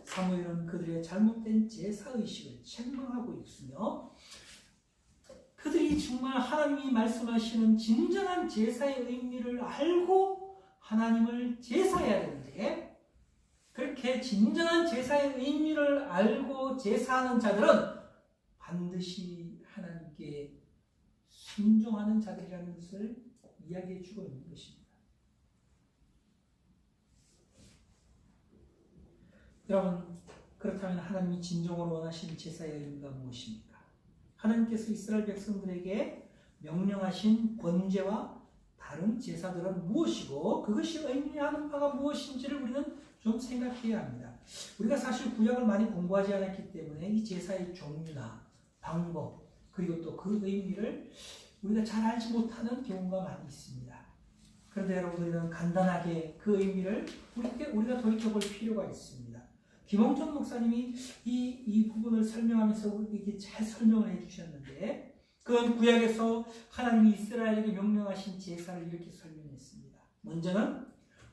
사무엘은 그들의 잘못된 제사의식을 책망하고 있으며 그들이 정말 하나님이 말씀하시는 진정한 제사의 의미를 알고 하나님을 제사해야 되는데 그렇게 진정한 제사의 의미를 알고 제사하는 자들은 반드시 하나님께 순종하는 자들이라는 것을 이야기해 주고 있는 것입니다. 여러분 그렇다면 하나님이 진정으로 원하시는 제사의 의미가 무엇입니까? 하나님께서 이스라엘 백성들에게 명령하신 번제와 다른 제사들은 무엇이고 그것이 의미하는 바가 무엇인지를 우리는 좀 생각해야 합니다. 우리가 사실 구약을 많이 공부하지 않았기 때문에 이 제사의 종류나 방법 그리고 또 그 의미를 우리가 잘 알지 못하는 경우가 많이 있습니다. 그런데 여러분 우리는 간단하게 그 의미를 우리가 돌이켜볼 필요가 있습니다. 김홍천 목사님이 이 부분을 설명하면서 우리에게 잘 설명을 해주셨는데 그건 구약에서 하나님이 이스라엘에게 명령하신 제사를 이렇게 설명했습니다. 먼저는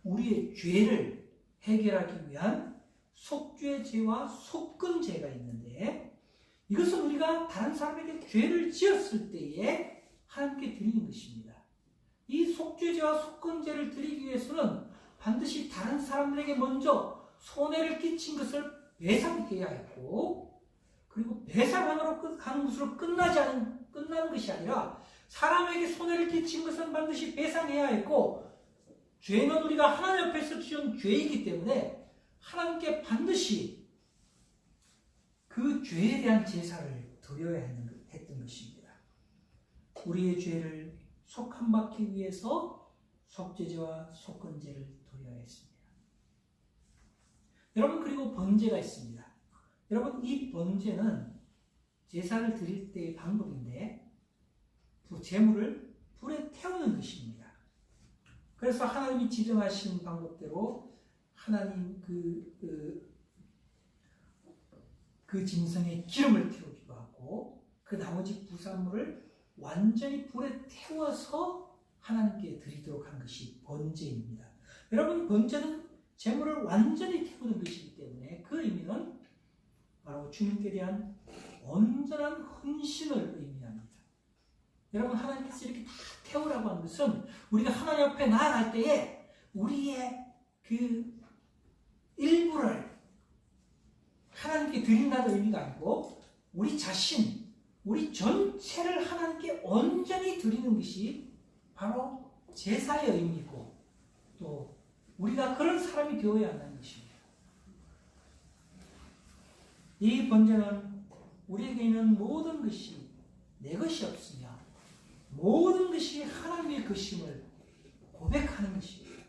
우리의 죄를 해결하기 위한 속죄제와 속건제가 있는데 이것은 우리가 다른 사람에게 죄를 지었을 때에 하나님께 드리는 것입니다. 이 속죄제와 속건제를 드리기 위해서는 반드시 다른 사람들에게 먼저 손해를 끼친 것을 배상해야 했고 그리고 배상하는 것으로 끝나는 것이 아니라 사람에게 손해를 끼친 것은 반드시 배상해야 했고 죄는 우리가 하나님 앞에서 지은 죄이기 때문에 하나님께 반드시 그 죄에 대한 제사를 드려야 했던 것입니다. 우리의 죄를 속함받기 위해서 속죄제와 속건제를 드려야 했습니다. 여러분, 그리고 번제가 있습니다. 여러분, 이 번제는 제사를 드릴 때의 방법인데 제물을 불에 태우는 것입니다. 그래서 하나님이 지정하신 방법대로 하나님 그 짐승의 기름을 태우기도 하고 그 나머지 부산물을 완전히 불에 태워서 하나님께 드리도록 한 것이 번제입니다. 여러분, 번제는 제물을 완전히 태우는 것이기 때문에 그 의미는 바로 주님께 대한 온전한 헌신을 의미합니다. 여러분, 하나님께서 이렇게 다 태우라고 하는 것은 우리가 하나님 앞에 나아갈 때에 우리의 그 일부를 하나님께 드린다는 의미가 아니고 우리 자신, 우리 전체를 하나님께 온전히 드리는 것이 바로 제사의 의미고 또 우리가 그런 사람이 되어야 한다는 것입니다. 이 번제는 우리에게 있는 모든 것이 내 것이 없으며 모든 것이 하나님의 것임을 고백하는 것입니다.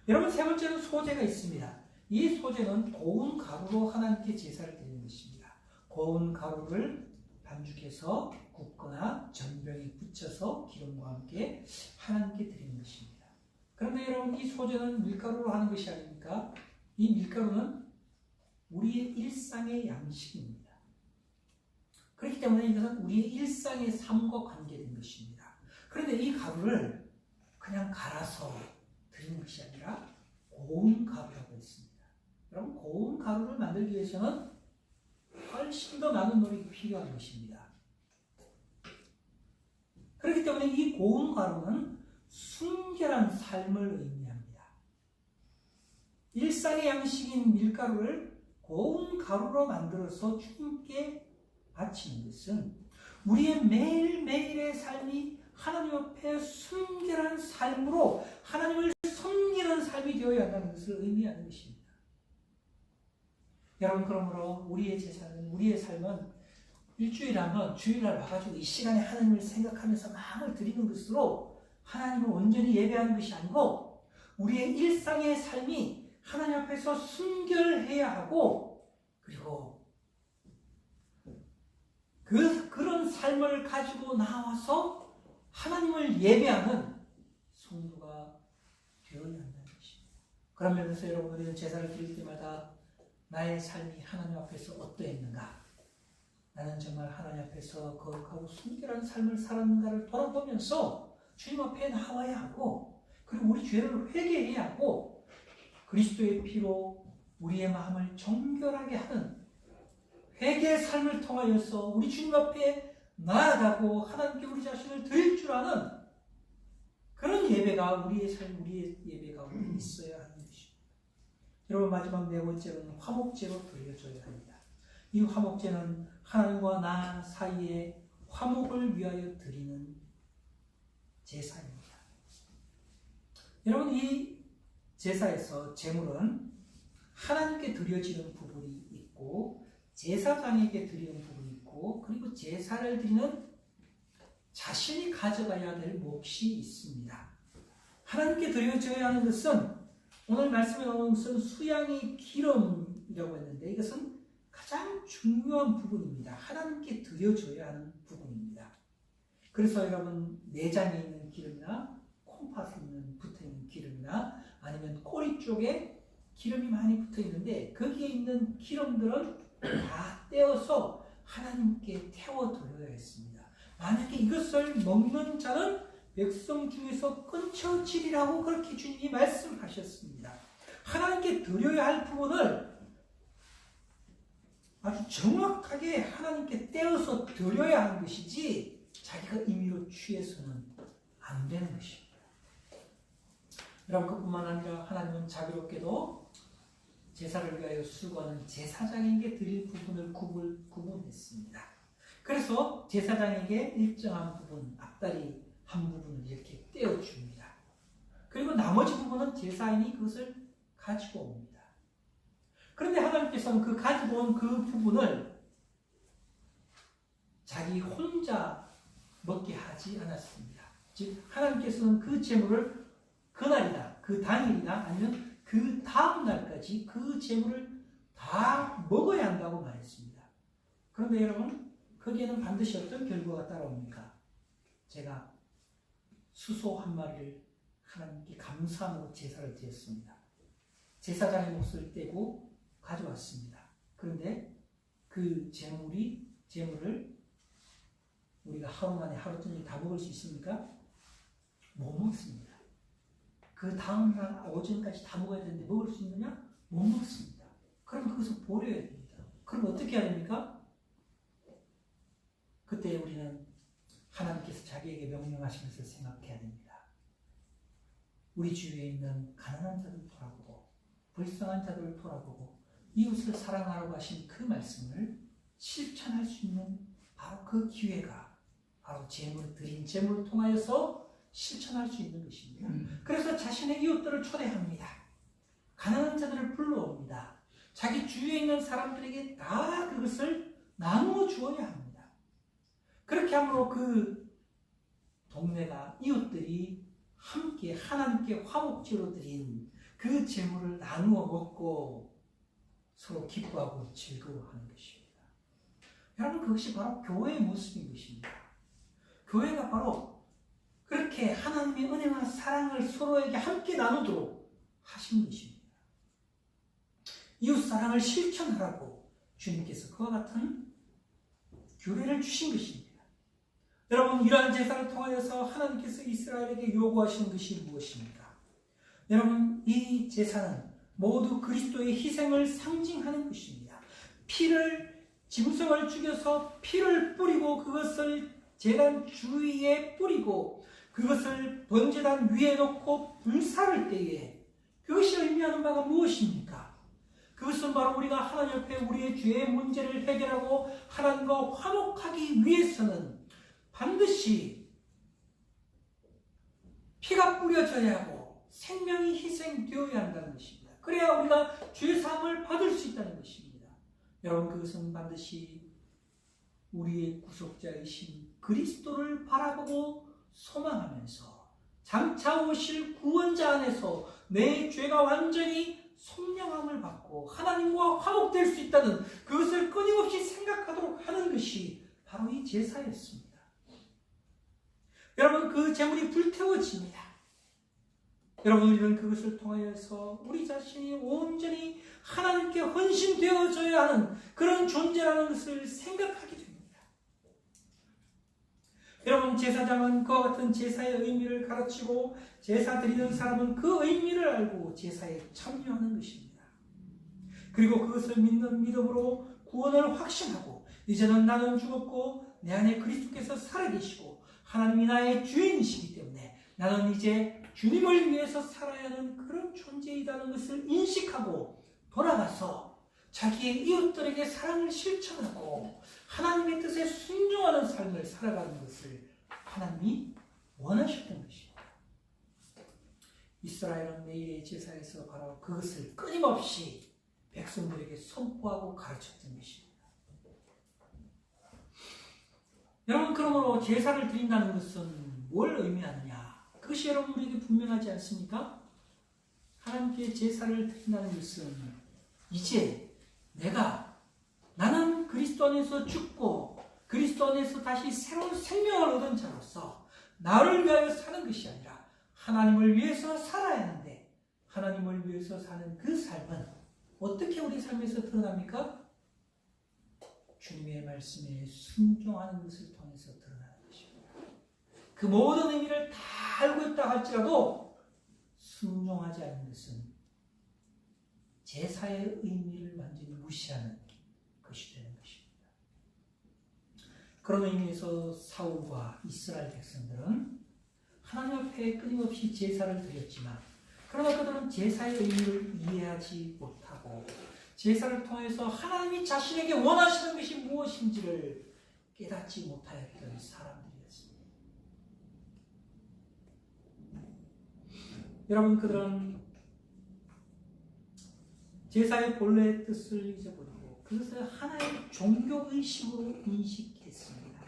여러분, 세 번째는 소제가 있습니다. 이 소제는 고운 가루로 하나님께 제사를 드리는 것입니다. 고운 가루를 반죽해서 굽거나 전병에 붙여서 기름과 함께 하나님께 드리는 것입니다. 그런데 여러분, 이 소제는 밀가루로 하는 것이 아닙니까? 이 밀가루는 우리의 일상의 양식입니다. 그렇기 때문에 이것은 우리의 일상의 삶과 관계된 것입니다. 그런데 이 가루를 그냥 갈아서 드리는 것이 아니라 고운 가루라고 했습니다. 여러분, 고운 가루를 만들기 위해서는 훨씬 더 많은 노력이 필요한 것입니다. 그렇기 때문에 이 고운 가루는 순결한 삶을 의미합니다. 일상의 양식인 밀가루를 고운 가루로 만들어서 주님께 바치는 것은 우리의 매일매일의 삶이 하나님 앞에 순결한 삶으로 하나님을 섬기는 삶이 되어야 한다는 것을 의미하는 것입니다. 여러분, 그러므로 우리의 제사는, 우리의 삶은 일주일하면 주일날 와가지고 이 시간에 하나님을 생각하면서 마음을 드리는 것으로 하나님을 온전히 예배하는 것이 아니고 우리의 일상의 삶이 하나님 앞에서 순결해야 하고 그리고 그런 삶을 가지고 나와서 하나님을 예배하는 성도가 되어야 한다는 것입니다. 그런 면에서 여러분, 우리는 제사를 드릴 때마다 나의 삶이 하나님 앞에서 어떠했는가? 나는 정말 하나님 앞에서 거룩하고 순결한 삶을 살았는가를 돌아보면서 주님 앞에 나와야 하고 그리고 우리 죄를 회개해야 하고 그리스도의 피로 우리의 마음을 정결하게 하는 회개의 삶을 통하여서 우리 주님 앞에 나아가고 하나님께 우리 자신을 드릴 줄 아는 그런 예배가 우리의 삶, 우리의 예배가 우리 있어야 하는 것입니다. 여러분, 마지막 네 번째는 화목제로 드려줘야 합니다. 이 화목제는 하나님과 나 사이에 화목을 위하여 드리는 제사입니다. 여러분, 이 제사에서 제물은 하나님께 드려지는 부분이 있고 제사장에게 드리는 부분이 있고 그리고 제사를 드리는 자신이 가져가야 될 몫이 있습니다. 하나님께 드려져야 하는 것은 오늘 말씀에 나오는 것은 수양의 기름이라고 했는데 이것은 가장 중요한 부분입니다. 하나님께 드려줘야 하는 부분입니다. 그래서 여러분, 내장에 있는 기름이나 콩팥에 붙어있는 기름이나 아니면 꼬리 쪽에 기름이 많이 붙어있는데 거기에 있는 기름들은 다 떼어서 하나님께 태워드려야 했습니다. 만약에 이것을 먹는 자는 백성 중에서 끊쳐지리라고 그렇게 주님이 말씀하셨습니다. 하나님께 드려야 할 부분을 아주 정확하게 하나님께 떼어서 드려야 하는 것이지 자기가 임의로 취해서는 안 되는 것입니다. 여러분, 그뿐만 아니라 하나님은 자비롭게도 제사를 위하여 수고하는 제사장에게 드릴 부분을 구분했습니다. 그래서 제사장에게 일정한 부분, 앞다리 한 부분을 이렇게 떼어줍니다. 그리고 나머지 부분은 제사인이 그것을 가지고 옵니다. 그런데 하나님께서는 그 가지고 온 그 부분을 자기 혼자 먹게 하지 않았습니다. 즉, 하나님께서는 그 제물을 그날이나 그 당일이나 아니면 그 다음 날까지 그 제물을 다 먹어야 한다고 말했습니다. 그런데 여러분, 거기에는 반드시 어떤 결과가 따라옵니까? 제가 수소 한 마리를 하나님께 감사함으로 제사를 드렸습니다. 제사장의 몫을 떼고 가져왔습니다. 그런데 그 제물을 우리가 하루 만에 하루 종일 다 먹을 수 있습니까? 못 먹습니다. 그 다음날 오전까지 다 먹어야 되는데 먹을 수 있느냐? 못 먹습니다. 그럼 그것을 버려야 됩니다. 그럼 어떻게 해야 됩니까? 그때 우리는 하나님께서 자기에게 명령하신 것을 생각해야 됩니다. 우리 주위에 있는 가난한 자들을 돌아보고 불쌍한 자들을 돌아보고 이웃을 사랑하라고 하신 그 말씀을 실천할 수 있는 바로 그 기회가 바로 드린 제물을 통하여서 실천할 수 있는 것입니다. 그래서 자신의 이웃들을 초대합니다. 가난한 자들을 불러옵니다. 자기 주위에 있는 사람들에게 다 그것을 나누어 주어야 합니다. 그렇게 함으로 그 동네가 이웃들이 함께 하나님께 화목제로 드린 그 제물을 나누어 먹고 서로 기뻐하고 즐거워하는 것입니다. 여러분, 그것이 바로 교회의 모습인 것입니다. 교회가 바로 그렇게 하나님의 은혜와 사랑을 서로에게 함께 나누도록 하신 것입니다. 이웃 사랑을 실천하라고 주님께서 그와 같은 규례를 주신 것입니다. 여러분, 이러한 제사를 통하여서 하나님께서 이스라엘에게 요구하시는 것이 무엇입니까? 여러분, 이 제사는 모두 그리스도의 희생을 상징하는 것입니다. 짐승을 죽여서 피를 뿌리고 그것을 제단 주위에 뿌리고 그것을 번제단 위에 놓고 불사를 때에 그것이 의미하는 바가 무엇입니까? 그것은 바로 우리가 하나님 앞에 우리의 죄의 문제를 해결하고 하나님과 화목하기 위해서는 반드시 피가 뿌려져야 하고 생명이 희생되어야 한다는 것입니다. 그래야 우리가 죄사함을 받을 수 있다는 것입니다. 여러분, 그것은 반드시 우리의 구속자이신 그리스도를 바라보고 소망하면서 장차 오실 구원자 안에서 내 죄가 완전히 속량함을 받고 하나님과 화목될 수 있다는 그것을 끊임없이 생각하도록 하는 것이 바로 이 제사였습니다. 여러분, 그 제물이 불태워집니다. 여러분, 우리는 그것을 통하여서 우리 자신이 온전히 하나님께 헌신되어져야 하는 그런 존재라는 것을 생각하게 됩니다. 여러분, 제사장은 그와 같은 제사의 의미를 가르치고 제사 드리는 사람은 그 의미를 알고 제사에 참여하는 것입니다. 그리고 그것을 믿는 믿음으로 구원을 확신하고 이제는 나는 죽었고 내 안에 그리스도께서 살아계시고 하나님이 나의 주인이시기 때문에 나는 이제 주님을 위해서 살아야 하는 그런 존재이라는 것을 인식하고 돌아가서 자기의 이웃들에게 사랑을 실천하고 하나님의 뜻에 순종하는 삶을 살아가는 것을 하나님이 원하셨던 것입니다. 이스라엘은 매일의 제사에서 바로 그것을 끊임없이 백성들에게 선포하고 가르쳤던 것입니다. 여러분, 그러므로 제사를 드린다는 것은 뭘 의미하느냐? 그것이 여러분 우리에게 분명하지 않습니까? 하나님께 제사를 드린다는 것은 이제 나는 그리스도 안에서 죽고 그리스도 안에서 다시 새로운 생명을 얻은 자로서 나를 위하여 사는 것이 아니라 하나님을 위해서 살아야 하는데 하나님을 위해서 사는 그 삶은 어떻게 우리 삶에서 드러납니까? 주님의 말씀에 순종하는 것을 통해서 드러나는 것입니다. 그 모든 의미를 다 알고 있다 할지라도 순종하지 않는 것은 제사의 의미를 완전히 무시하는 것이 되는 것입니다. 그런 의미에서 사울과 이스라엘 백성들은 하나님 앞에 끊임없이 제사를 드렸지만 그러나 그들은 제사의 의미를 이해하지 못하고 제사를 통해서 하나님이 자신에게 원하시는 것이 무엇인지를 깨닫지 못하였던 사람들이었습니다. 여러분, 그들은 제사의 본래의 뜻을 잊어버리고 그것을 하나의 종교의식으로 인식했습니다.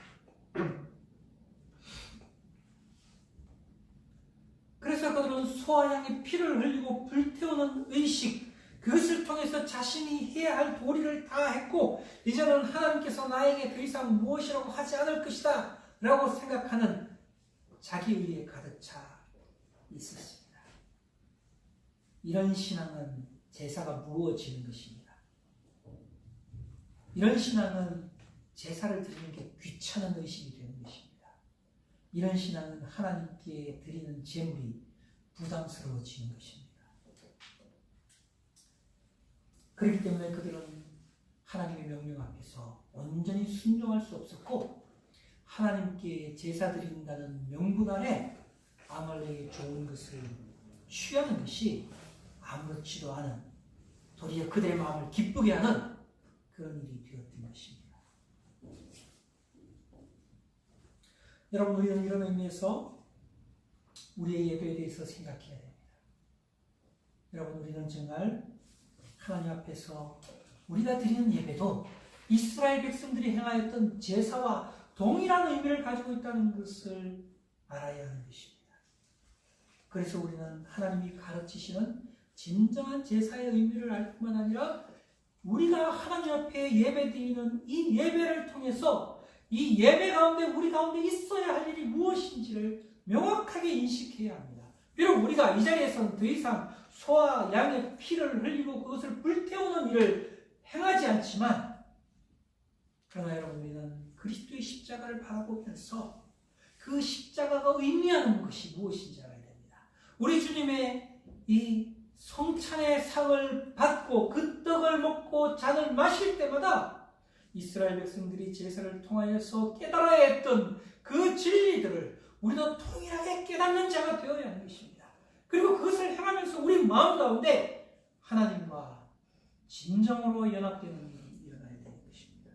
그래서 그들은 소와 양의 피를 흘리고 불태우는 의식, 그것을 통해서 자신이 해야 할 도리를 다 했고 이제는 하나님께서 나에게 더 이상 무엇이라고 하지 않을 것이다 라고 생각하는 자기의에 가득 차 있었습니다. 이런 신앙은 제사가 무거워지는 것입니다. 이런 신앙은 제사를 드리는 게 귀찮은 의식이 되는 것입니다. 이런 신앙은 하나님께 드리는 제물이 부담스러워지는 것입니다. 그렇기 때문에 그들은 하나님의 명령 앞에서 온전히 순종할 수 없었고 하나님께 제사 드린다는 명분 아래 아말렉의 좋은 것을 취하는 것이 아무렇지도 않은, 도리어 그들의 마음을 기쁘게 하는 그런 일이 되었던 것입니다. 여러분, 우리는 이런 의미에서 우리의 예배에 대해서 생각해야 됩니다. 여러분, 우리는 정말 하나님 앞에서 우리가 드리는 예배도 이스라엘 백성들이 행하였던 제사와 동일한 의미를 가지고 있다는 것을 알아야 하는 것입니다. 그래서 우리는 하나님이 가르치시는 진정한 제사의 의미를 알 뿐만 아니라 우리가 하나님 앞에 예배드리는 이 예배를 통해서 이 예배 가운데 우리 가운데 있어야 할 일이 무엇인지를 명확하게 인식해야 합니다. 비록 우리가 이 자리에서는 더 이상 소와 양의 피를 흘리고 그것을 불태우는 일을 행하지 않지만, 그러나 여러분, 우리는 그리스도의 십자가를 바라보면서 그 십자가가 의미하는 것이 무엇인지 알아야 됩니다. 우리 주님의 이 성찬의 상을 받고 그 떡을 먹고 잔을 마실 때마다 이스라엘 백성들이 제사를 통하여서 깨달아야 했던 그 진리들을 우리도 통일하게 깨닫는 자가 되어야 하는 것입니다. 그리고 그것을 행하면서 우리 마음 가운데 하나님과 진정으로 연합되는 일이 일어나야 되는 것입니다.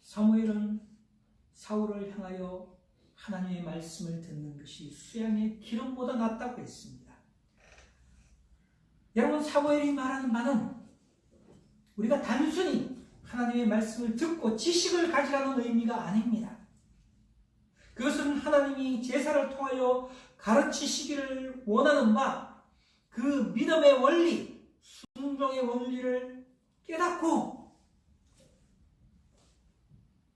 사무엘은 사울을 향하여 하나님의 말씀을 듣는 것이 수양의 기름보다 낫다고 했습니다. 여러분, 사무엘이 말하는 바는 우리가 단순히 하나님의 말씀을 듣고 지식을 가지라는 의미가 아닙니다. 그것은 하나님이 제사를 통하여 가르치시기를 원하는 바, 그 믿음의 원리, 순종의 원리를 깨닫고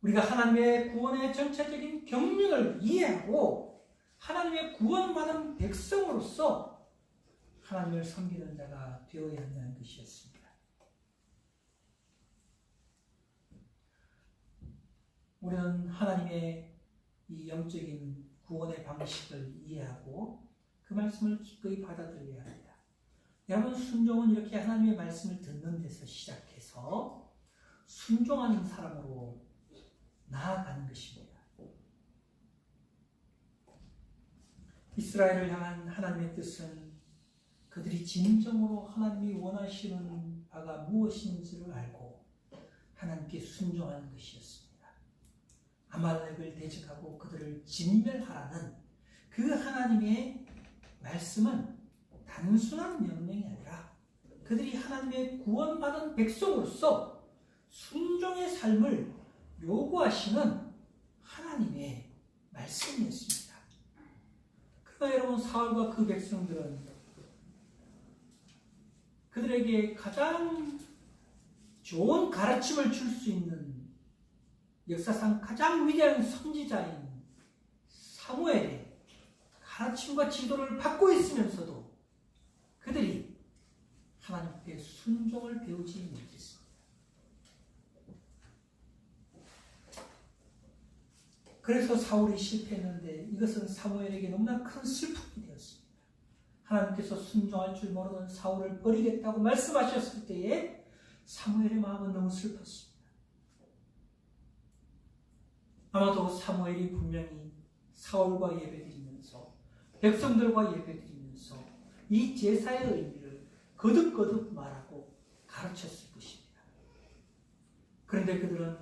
우리가 하나님의 구원의 전체적인 경륜을 이해하고 하나님의 구원받은 백성으로서 하나님을 섬기는 자가 되어야 한다는 것이었습니다. 우리는 하나님의 이 영적인 구원의 방식을 이해하고 그 말씀을 기꺼이 받아들여야 합니다. 여러분, 순종은 이렇게 하나님의 말씀을 듣는 데서 시작해서 순종하는 사람으로 나아가는 것입니다. 이스라엘을 향한 하나님의 뜻은 그들이 진정으로 하나님이 원하시는 바가 무엇인지를 알고 하나님께 순종하는 것이었습니다. 아말렉을 대적하고 그들을 진멸하라는 그 하나님의 말씀은 단순한 명령이 아니라 그들이 하나님의 구원받은 백성으로서 순종의 삶을 요구하시는 하나님의 말씀이었습니다. 그러나 여러분, 사울과 그 백성들은 그들에게 가장 좋은 가르침을 줄 수 있는 역사상 가장 위대한 선지자인 사무엘의 가르침과 지도를 받고 있으면서도 그들이 하나님 앞에 순종을 배우지 못했습니다. 그래서 사울이 실패했는데 이것은 사무엘에게 너무나 큰 슬픔이 되었습니다. 하나님께서 순종할 줄 모르는 사울을 버리겠다고 말씀하셨을 때에 사무엘의 마음은 너무 슬펐습니다. 아마도 사무엘이 분명히 사울과 예배드리면서 백성들과 예배드리면서 이 제사의 의미를 거듭거듭 말하고 가르쳤을 것입니다. 그런데 그들은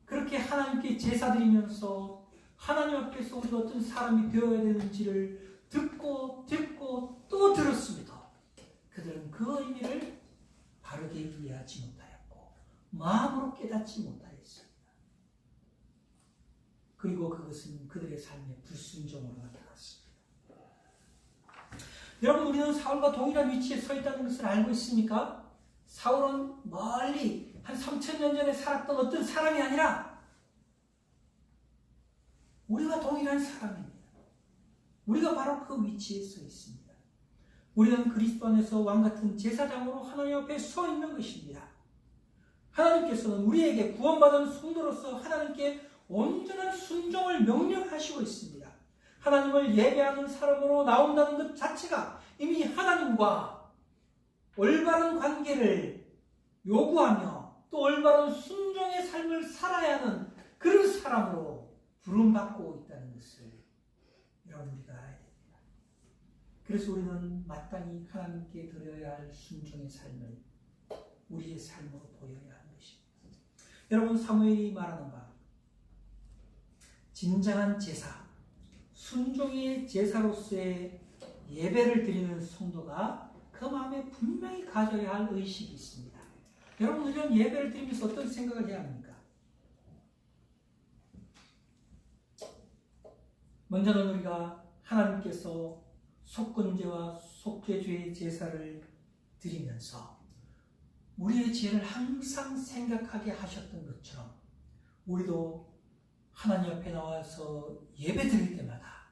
그렇게 하나님께 제사드리면서 하나님 앞에서 우리가 어떤 사람이 되어야 되는지를 듣고 또 들었습니다. 그들은 그 의미를 바르게 이해하지 못하였고 마음으로 깨닫지 못하였습니다. 그리고 그것은 그들의 삶의 불순종으로 나타났습니다. 여러분, 우리는 사울과 동일한 위치에 서 있다는 것을 알고 있습니까? 사울은 멀리 한 3000년 전에 살았던 어떤 사람이 아니라 우리가 동일한 사람입니다. 우리가 바로 그 위치에 서 있습니다. 우리는 그리스도 안에서 왕같은 제사장으로 하나님 앞에 서 있는 것입니다. 하나님께서는 우리에게 구원받은 성도로서 하나님께 온전한 순종을 명령하시고 있습니다. 하나님을 예배하는 사람으로 나온다는 것 자체가 이미 하나님과 올바른 관계를 요구하며 또 올바른 순종의 삶을 살아야 하는 그런 사람으로 부름받고 있다는 것을 여러분 우리가 알아야 됩니다. 그래서 우리는 마땅히 하나님께 드려야 할 순종의 삶을 우리의 삶으로 보여야 하는 것입니다. 여러분, 사무엘이 말하는 바 진정한 제사, 순종의 제사로서의 예배를 드리는 성도가 그 마음에 분명히 가져야 할 의식이 있습니다. 여러분, 우리는 예배를 드리면서 어떤 생각을 해야 합니까? 먼저는 우리가 하나님께서 속건제와 속죄죄의 제사를 드리면서 우리의 죄를 항상 생각하게 하셨던 것처럼 우리도 하나님 앞에 나와서 예배 드릴 때마다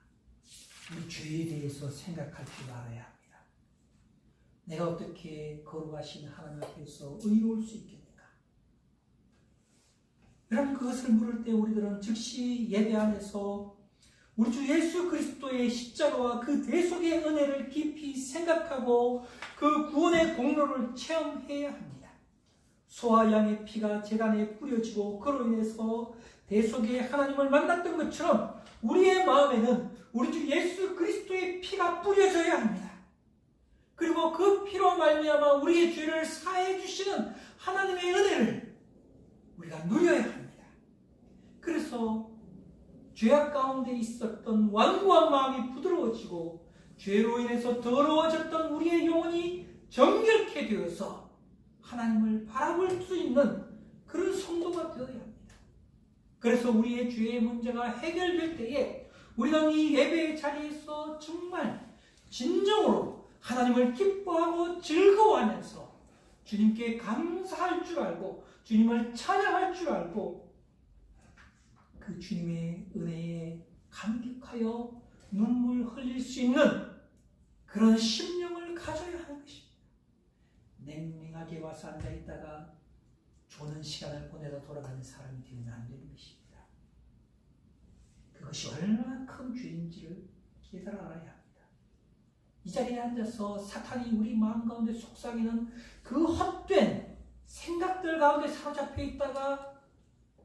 우리 죄에 대해서 생각할 줄 알아야 합니다. 내가 어떻게 거룩하신 하나님 앞에서 의로울 수 있겠는가? 여러분, 그것을 물을 때 우리들은 즉시 예배 안에서 우리 주 예수 그리스도의 십자가와 그 대속의 은혜를 깊이 생각하고 그 구원의 공로를 체험해야 합니다. 소와 양의 피가 제단에 뿌려지고 그로 인해서 대속의 하나님을 만났던 것처럼 우리의 마음에는 우리 주 예수 그리스도의 피가 뿌려져야 합니다. 그리고 그 피로 말미암아 우리의 죄를 사해 주시는 하나님의 은혜를 우리가 누려야 합니다. 그래서 죄악 가운데 있었던 완고한 마음이 부드러워지고 죄로 인해서 더러워졌던 우리의 영혼이 정결케 되어서 하나님을 바라볼 수 있는 그런 성도가 되어야 합니다. 그래서 우리의 죄의 문제가 해결될 때에 우리는 이 예배의 자리에서 정말 진정으로 하나님을 기뻐하고 즐거워하면서 주님께 감사할 줄 알고 주님을 찬양할 줄 알고 그 주님의 은혜에 감격하여 눈물 흘릴 수 있는 그런 심령을 가져야 하는 것입니다. 냉랭하게 와서 앉아있다가 조는 시간을 보내다 돌아가는 사람이 되면 안 되는 것입니다. 그것이 얼마나 큰 죄인지를 깨달아 알아야 합니다. 이 자리에 앉아서 사탄이 우리 마음 가운데 속삭이는 그 헛된 생각들 가운데 사로잡혀 있다가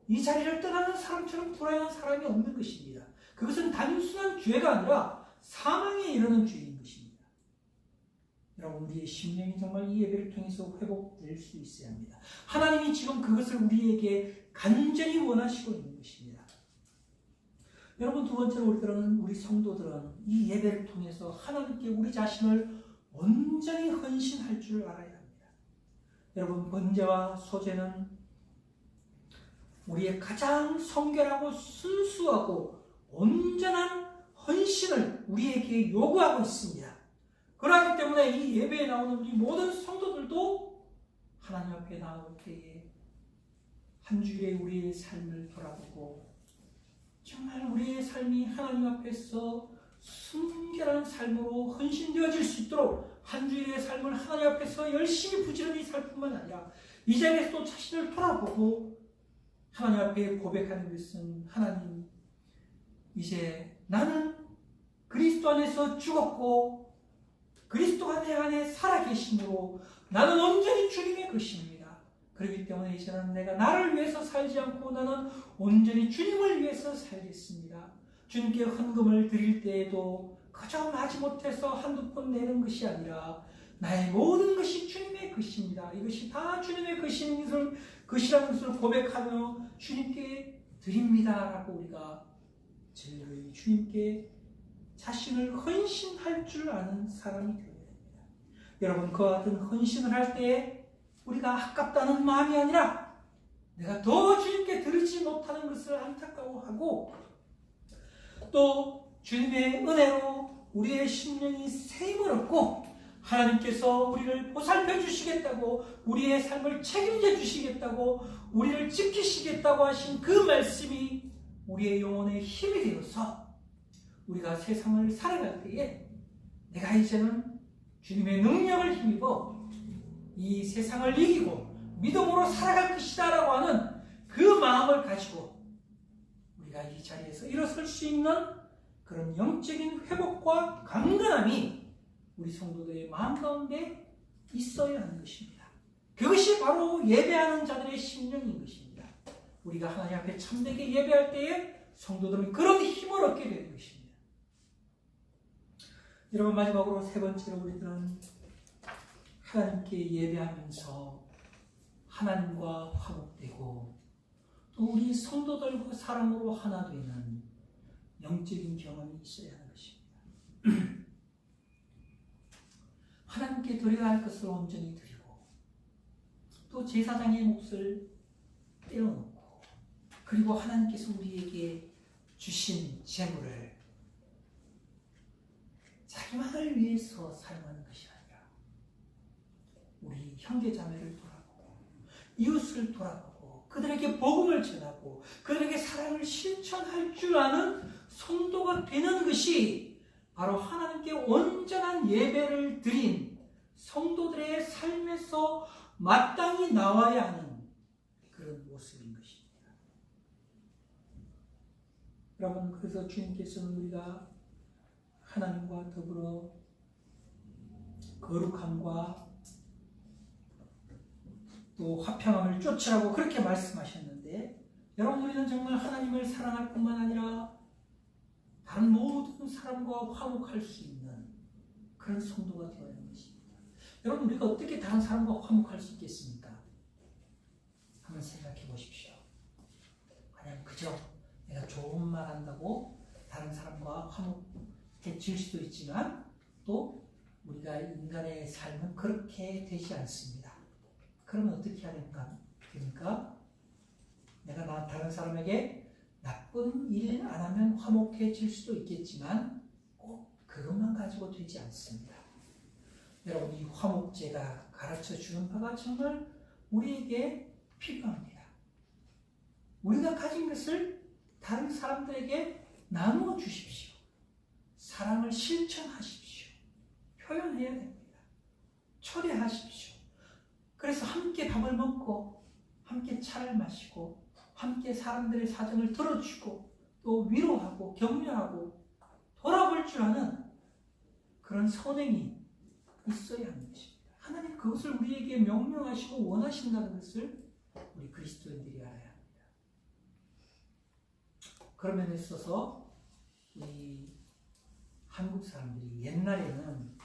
이 자리를 떠나는 사람처럼 불행한 사람이 없는 것입니다. 그것은 단순한 죄가 아니라 사망에 이르는 죄인 것입니다. 여러분, 우리의 심령이 정말 이 예배를 통해서 회복될 수 있어야 합니다. 하나님이 지금 그것을 우리에게 간절히 원하시고 있는 것입니다. 여러분, 두 번째로 우리 성도들은 이 예배를 통해서 하나님께 우리 자신을 온전히 헌신할 줄 알아야 합니다. 여러분, 번제와 소제는 우리의 가장 성결하고 순수하고 온전한 헌신을 우리에게 요구하고 있습니다. 그렇기 때문에 이 예배에 나오는 우리 모든 성도들도 하나님 앞에 나올 때에 한 주일에 우리의 삶을 돌아보고 정말 우리의 삶이 하나님 앞에서 순결한 삶으로 헌신되어질 수 있도록 한 주일의 삶을 하나님 앞에서 열심히 부지런히 살 뿐만 아니라 이 자리에서 또 자신을 돌아보고 하나님 앞에 고백하는 것은 하나님, 이제 나는 그리스도 안에서 죽었고 그리스도가 내 안에 살아계심으로 나는 온전히 주님의 것입니다. 그렇기 때문에 이제는 내가 나를 위해서 살지 않고 나는 온전히 주님을 위해서 살겠습니다. 주님께 헌금을 드릴 때에도 그저 마지 못해서 한두 푼 내는 것이 아니라 나의 모든 것이 주님의 것입니다. 이것이 다 주님의 것이라는 것을 고백하며 주님께 드립니다라고 우리가 진리의 주님께 자신을 헌신할 줄 아는 사람이 되어야 됩니다. 여러분, 그와 같은 헌신을 할 때 우리가 아깝다는 마음이 아니라 내가 더 주님께 드리지 못하는 것을 안타까워하고 또 주님의 은혜로 우리의 심령이 새 힘을 얻고 하나님께서 우리를 보살펴 주시겠다고, 우리의 삶을 책임져 주시겠다고, 우리를 지키시겠다고 하신 그 말씀이 우리의 영혼의 힘이 되어서 우리가 세상을 살아갈 때에 내가 이제는 주님의 능력을 힘입어 이 세상을 이기고 믿음으로 살아갈 것이다 라고 하는 그 마음을 가지고 우리가 이 자리에서 일어설 수 있는 그런 영적인 회복과 강건함이 우리 성도들의 마음 가운데 있어야 하는 것입니다. 그것이 바로 예배하는 자들의 심령인 것입니다. 우리가 하나님 앞에 참되게 예배할 때에 성도들은 그런 힘을 얻게 되는 것입니다. 여러분, 마지막으로 세 번째로 우리들은 하나님께 예배하면서 하나님과 화목되고 또 우리 성도들과 사랑으로 하나 되는 영적인 경험이 있어야 하는 것입니다. 하나님께 드려야 할 것을 온전히 드리고 또 제사장의 몫을 떼어놓고 그리고 하나님께서 우리에게 주신 재물을 자기만을 위해서 사용하는 것이 아니라 우리 형제자매를 돌아보고 이웃을 돌아보고 그들에게 복음을 전하고 그들에게 사랑을 실천할 줄 아는 성도가 되는 것이 바로 하나님께 온전한 예배를 드린 성도들의 삶에서 마땅히 나와야 하는 그런 모습인 것입니다. 여러분, 그래서 주님께서는 우리가 하나님과 더불어 거룩함과 또 화평함을 쫓으라고 그렇게 말씀하셨는데, 여러분, 우리는 정말 하나님을 사랑할 뿐만 아니라 다른 모든 사람과 화목할 수 있는 그런 성도가 되어야 하는 것입니다. 여러분, 우리가 어떻게 다른 사람과 화목할 수 있겠습니까? 한번 생각해 보십시오. 그냥 그저 내가 좋은 말 한다고 다른 사람과 화목해질 수도 있지만 또 우리가 인간의 삶은 그렇게 되지 않습니다. 그러면 어떻게 해야 됩니까? 내가 다른 사람에게 나쁜 일 안 하면 화목해질 수도 있겠지만 꼭 그것만 가지고 되지 않습니다. 여러분, 이 화목제가 가르쳐주는 바가 정말 우리에게 필요합니다. 우리가 가진 것을 다른 사람들에게 나누어 주십시오. 사랑을 실천하십시오. 표현해야 됩니다. 초대하십시오. 그래서 함께 밥을 먹고 함께 차를 마시고 함께 사람들의 사정을 들어주고 또 위로하고 격려하고 돌아볼 줄 아는 그런 선행이 있어야 하는 것입니다. 하나님 그것을 우리에게 명령하시고 원하신다는 것을 우리 그리스도인들이 알아야 합니다. 그런 면에 있어서 우리 한국 사람들이 옛날에는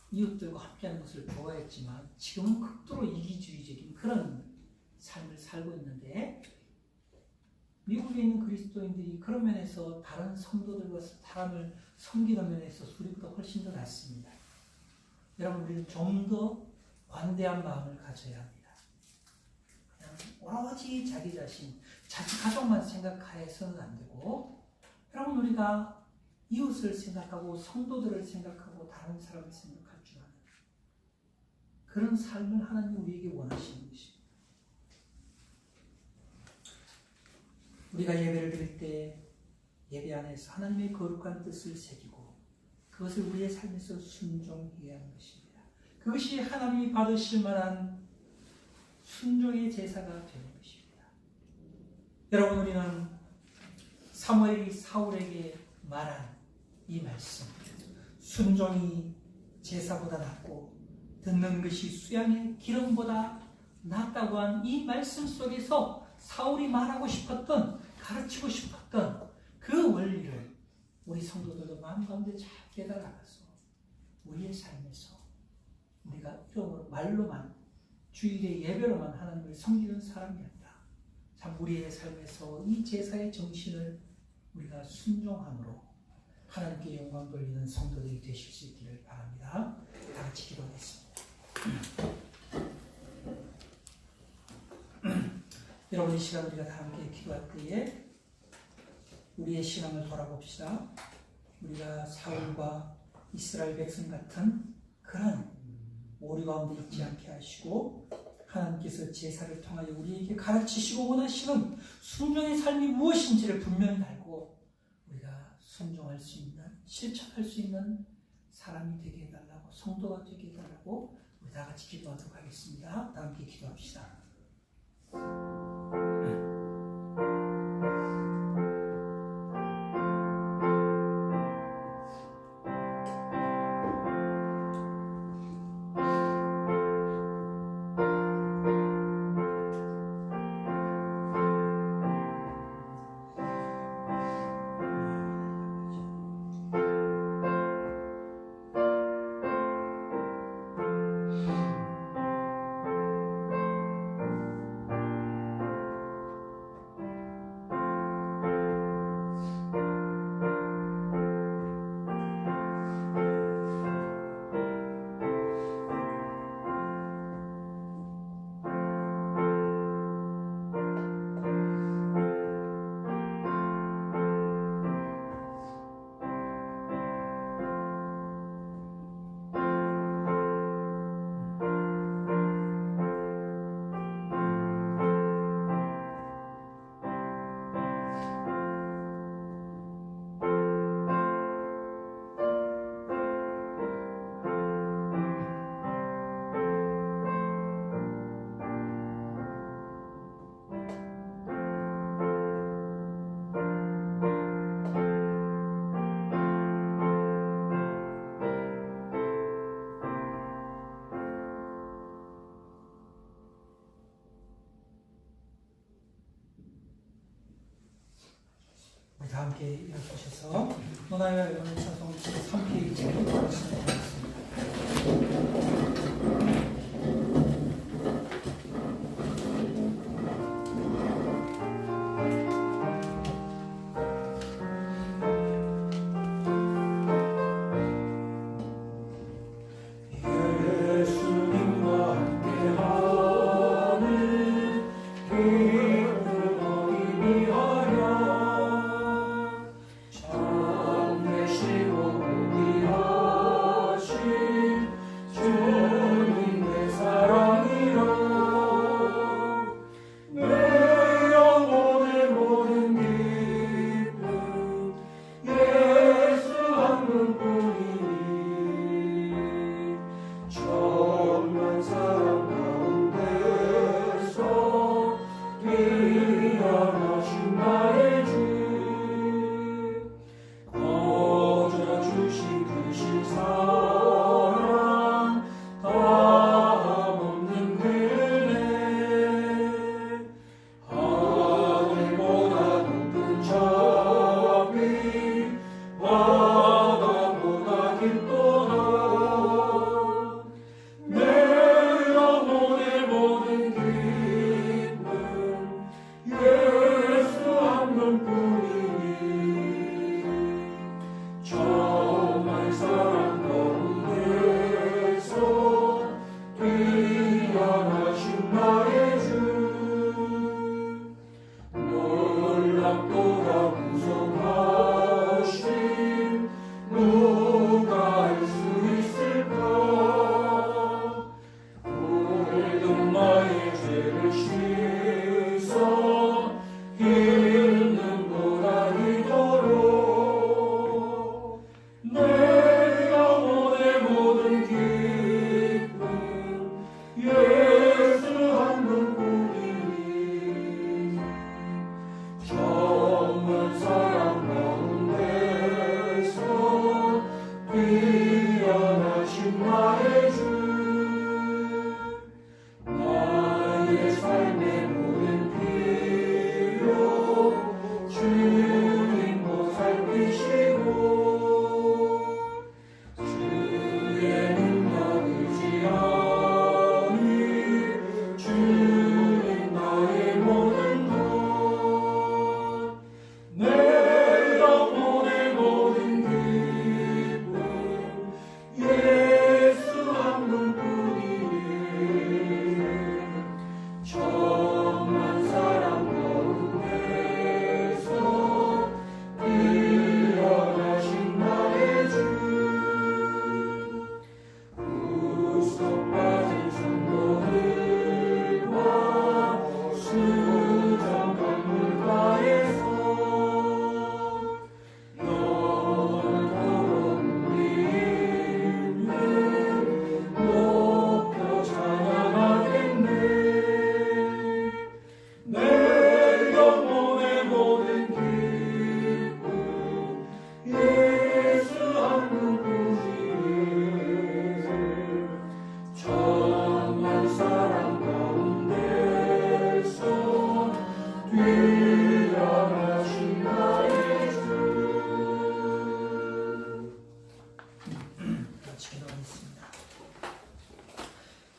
이웃들과 함께하는 것을 좋아했지만 지금은 극도로 이기주의적인 그런 삶을 살고 있는데, 미국에 있는 그리스도인들이 그런 면에서 다른 성도들과 사람을 섬기는 면에서 우리보다 훨씬 더 낫습니다. 여러분, 우리는 좀 더 관대한 마음을 가져야 합니다. 그냥 오로지 자기 자신, 자기 가족만 생각해서는 안 되고, 여러분, 우리가 이웃을 생각하고 성도들을 생각하고 다른 사람을 생각할 줄 아는 그런 삶을 하나님 우리에게 원하시는 것입니다. 우리가 예배를 드릴 때 예배 안에서 하나님의 거룩한 뜻을 새기고 그것을 우리의 삶에서 순종해야 하는 것입니다. 그것이 하나님이 받으실 만한 순종의 제사가 되는 것입니다. 여러분, 우리는 사무엘이 사울에게 말한 이 말씀, 순종이 제사보다 낫고 듣는 것이 수양의 기름보다 낫다고 한 이 말씀 속에서 사울이 말하고 싶었던, 가르치고 싶었던 그 원리를 우리 성도들도 마음 가운데 잘 깨달아가서 우리의 삶에서 우리가 이름으로 말로만 주일의 예배로만 하나님을 섬기는 사람이 아니라 참 우리의 삶에서 이 제사의 정신을 우리가 순종함으로 하나님께 영광 돌리는 성도들이 되실 수 있기를 바랍니다. 다 같이 기도하겠습니다. 여러분, 이 시간 우리가 다 함께 기도할 때에 우리의 신앙을 돌아봅시다. 우리가 사울과 이스라엘 백성 같은 그런 오류 가운데 있지 않게 하시고 하나님께서 제사를 통하여 우리에게 가르치시고 원하시는 순종의 삶이 무엇인지를 분명히 알고 우리가 순종할 수 있는, 실천할 수 있는 사람이 되게 해달라고, 성도가 되게 해달라고 우리 다 같이 기도하도록 하겠습니다. 다 함께 기도합시다. 다 함께 일어서셔서 노나의 여러분의 찬송 3페이지로 말씀드리겠습니다.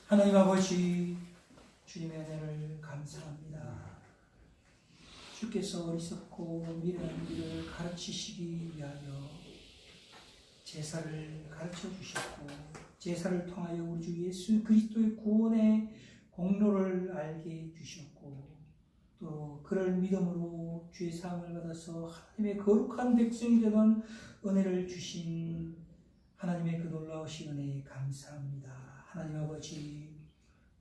하나님 아버지, 주님의 은혜를 감사합니다. 주께서 어리석고 미련한 우리를 가르치시기 위하여 제사를 가르쳐 주셨고, 제사를 통하여 우리 주 예수 그리스도의 구원의 공로를 알게 해주셨고, 또 그를 믿음으로 주의 사함을 받아서 하나님의 거룩한 백성이 되는 은혜를 주신 하나님의 그 놀라우신 은혜에 감사합니다. 하나님 아버지,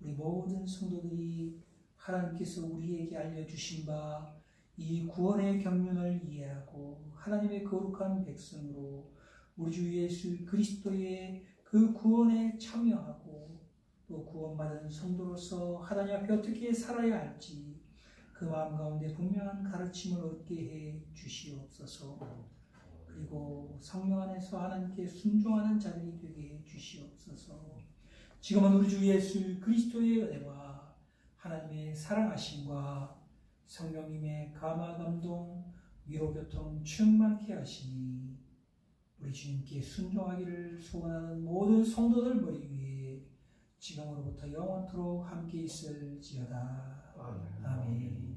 우리 모든 성도들이 하나님께서 우리에게 알려주신 바 이 구원의 경륜을 이해하고 하나님의 거룩한 백성으로 우리 주 예수 그리스도의 그 구원에 참여하고 또 구원받은 성도로서 하나님 앞에 어떻게 살아야 할지 그 마음 가운데 분명한 가르침을 얻게 해 주시옵소서. 그리고 성령 안에서 하나님께 순종하는 자들이 되게 해 주시옵소서. 지금은 우리 주 예수 그리스도의 은혜와 하나님의 사랑하심과 성령님의 감화 감동 위로 교통 충만케 하시니 우리 주님께 순종하기를 소원하는 모든 성도들 머리 위에 지금으로부터 영원토록 함께 있을지어다. 아멘.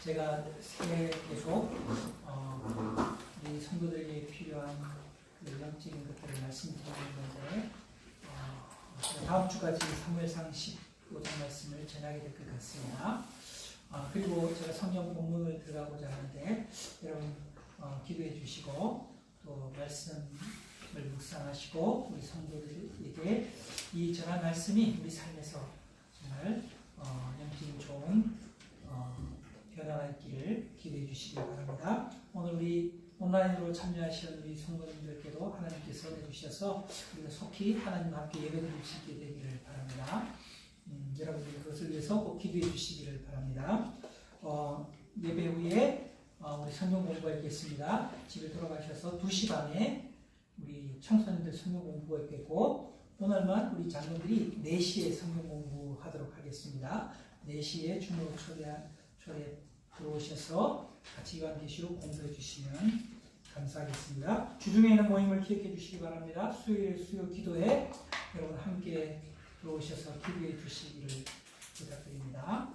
제가 새해 계속 우리 성도들에게 필요한 그 영적인 것들을 말씀드리고 있는데 다음 주까지 사무엘상 15장 말씀을 전하게 될 것 같습니다. 그리고 제가 성경 본문을 들어가고자 하는데 여러분 기도해 주시고 또 말씀을 묵상하시고 우리 성도들에게 이 전한 말씀이 우리 삶에서 정말 영적인 좋은 변화가 있기를 기도해 주시기 바랍니다. 오늘 우리 온라인으로 참여하시는 우리 성도님들께도 하나님께서 내주셔서 우리가 속히 하나님과 함께 예배드릴 수 있게 되기를 바랍니다. 여러분들이 그것을 위해서 꼭 기도해 주시기를 바랍니다. 예배 후에 우리 성경 공부가 있겠습니다. 집에 돌아가셔서 2시 반에 우리 청소년들 성경 공부가 있겠고, 오늘만 우리 장로들이 4시에 성경 공부하도록 하겠습니다. 4시에 주로 초대 들어오셔서 같이 요한계시록 공부해 주시면 감사하겠습니다. 주중에 있는 모임을 기억해 주시기 바랍니다. 수요일 수요 기도에 여러분 함께 들어오셔서 기도해 주시기를 부탁드립니다.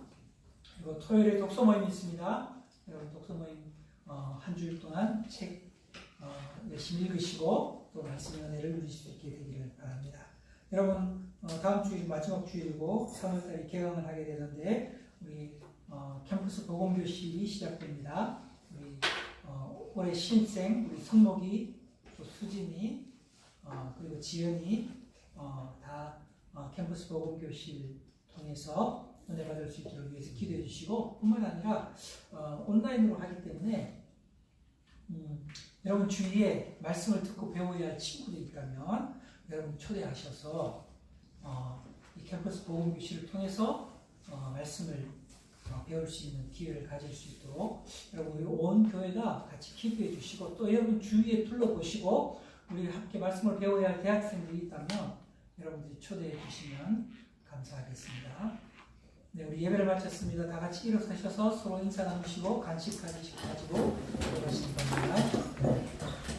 그리고 토요일에 독서 모임이 있습니다. 여러분 독서 모임 한 주일 동안 책 열심히 읽으시고 또 말씀의 은혜를 누리실 수 있게 되기를 바랍니다. 여러분 다음 주일 마지막 주일이고 3월달에 개강을 하게 되는데 우리 캠퍼스 보건교실이 시작됩니다. 우리 올해 신입생 우리 성록이 또 수진이 그리고 지연이 다 캠퍼스 보건교실 통해서 은혜 받을 수 있도록 위해서 기도해 주시고, 뿐만 아니라 온라인으로 하기 때문에 여러분 주위에 말씀을 듣고 배워야 할 친구들이 있다면 여러분 초대하셔서 이 캠퍼스 보건교실을 통해서 말씀을 배울 수 있는 기회를 가질 수 있도록 여러분 온 교회가 같이 기도해 주시고, 또 여러분 주위에 둘러보시고 우리 함께 말씀을 배워야 할 대학생들이 있다면 여러분들이 초대해 주시면 감사하겠습니다. 네, 우리 예배를 마쳤습니다. 다 같이 일어서셔서 서로 인사 나누시고 간식 가지고 들어가시기 바랍니다.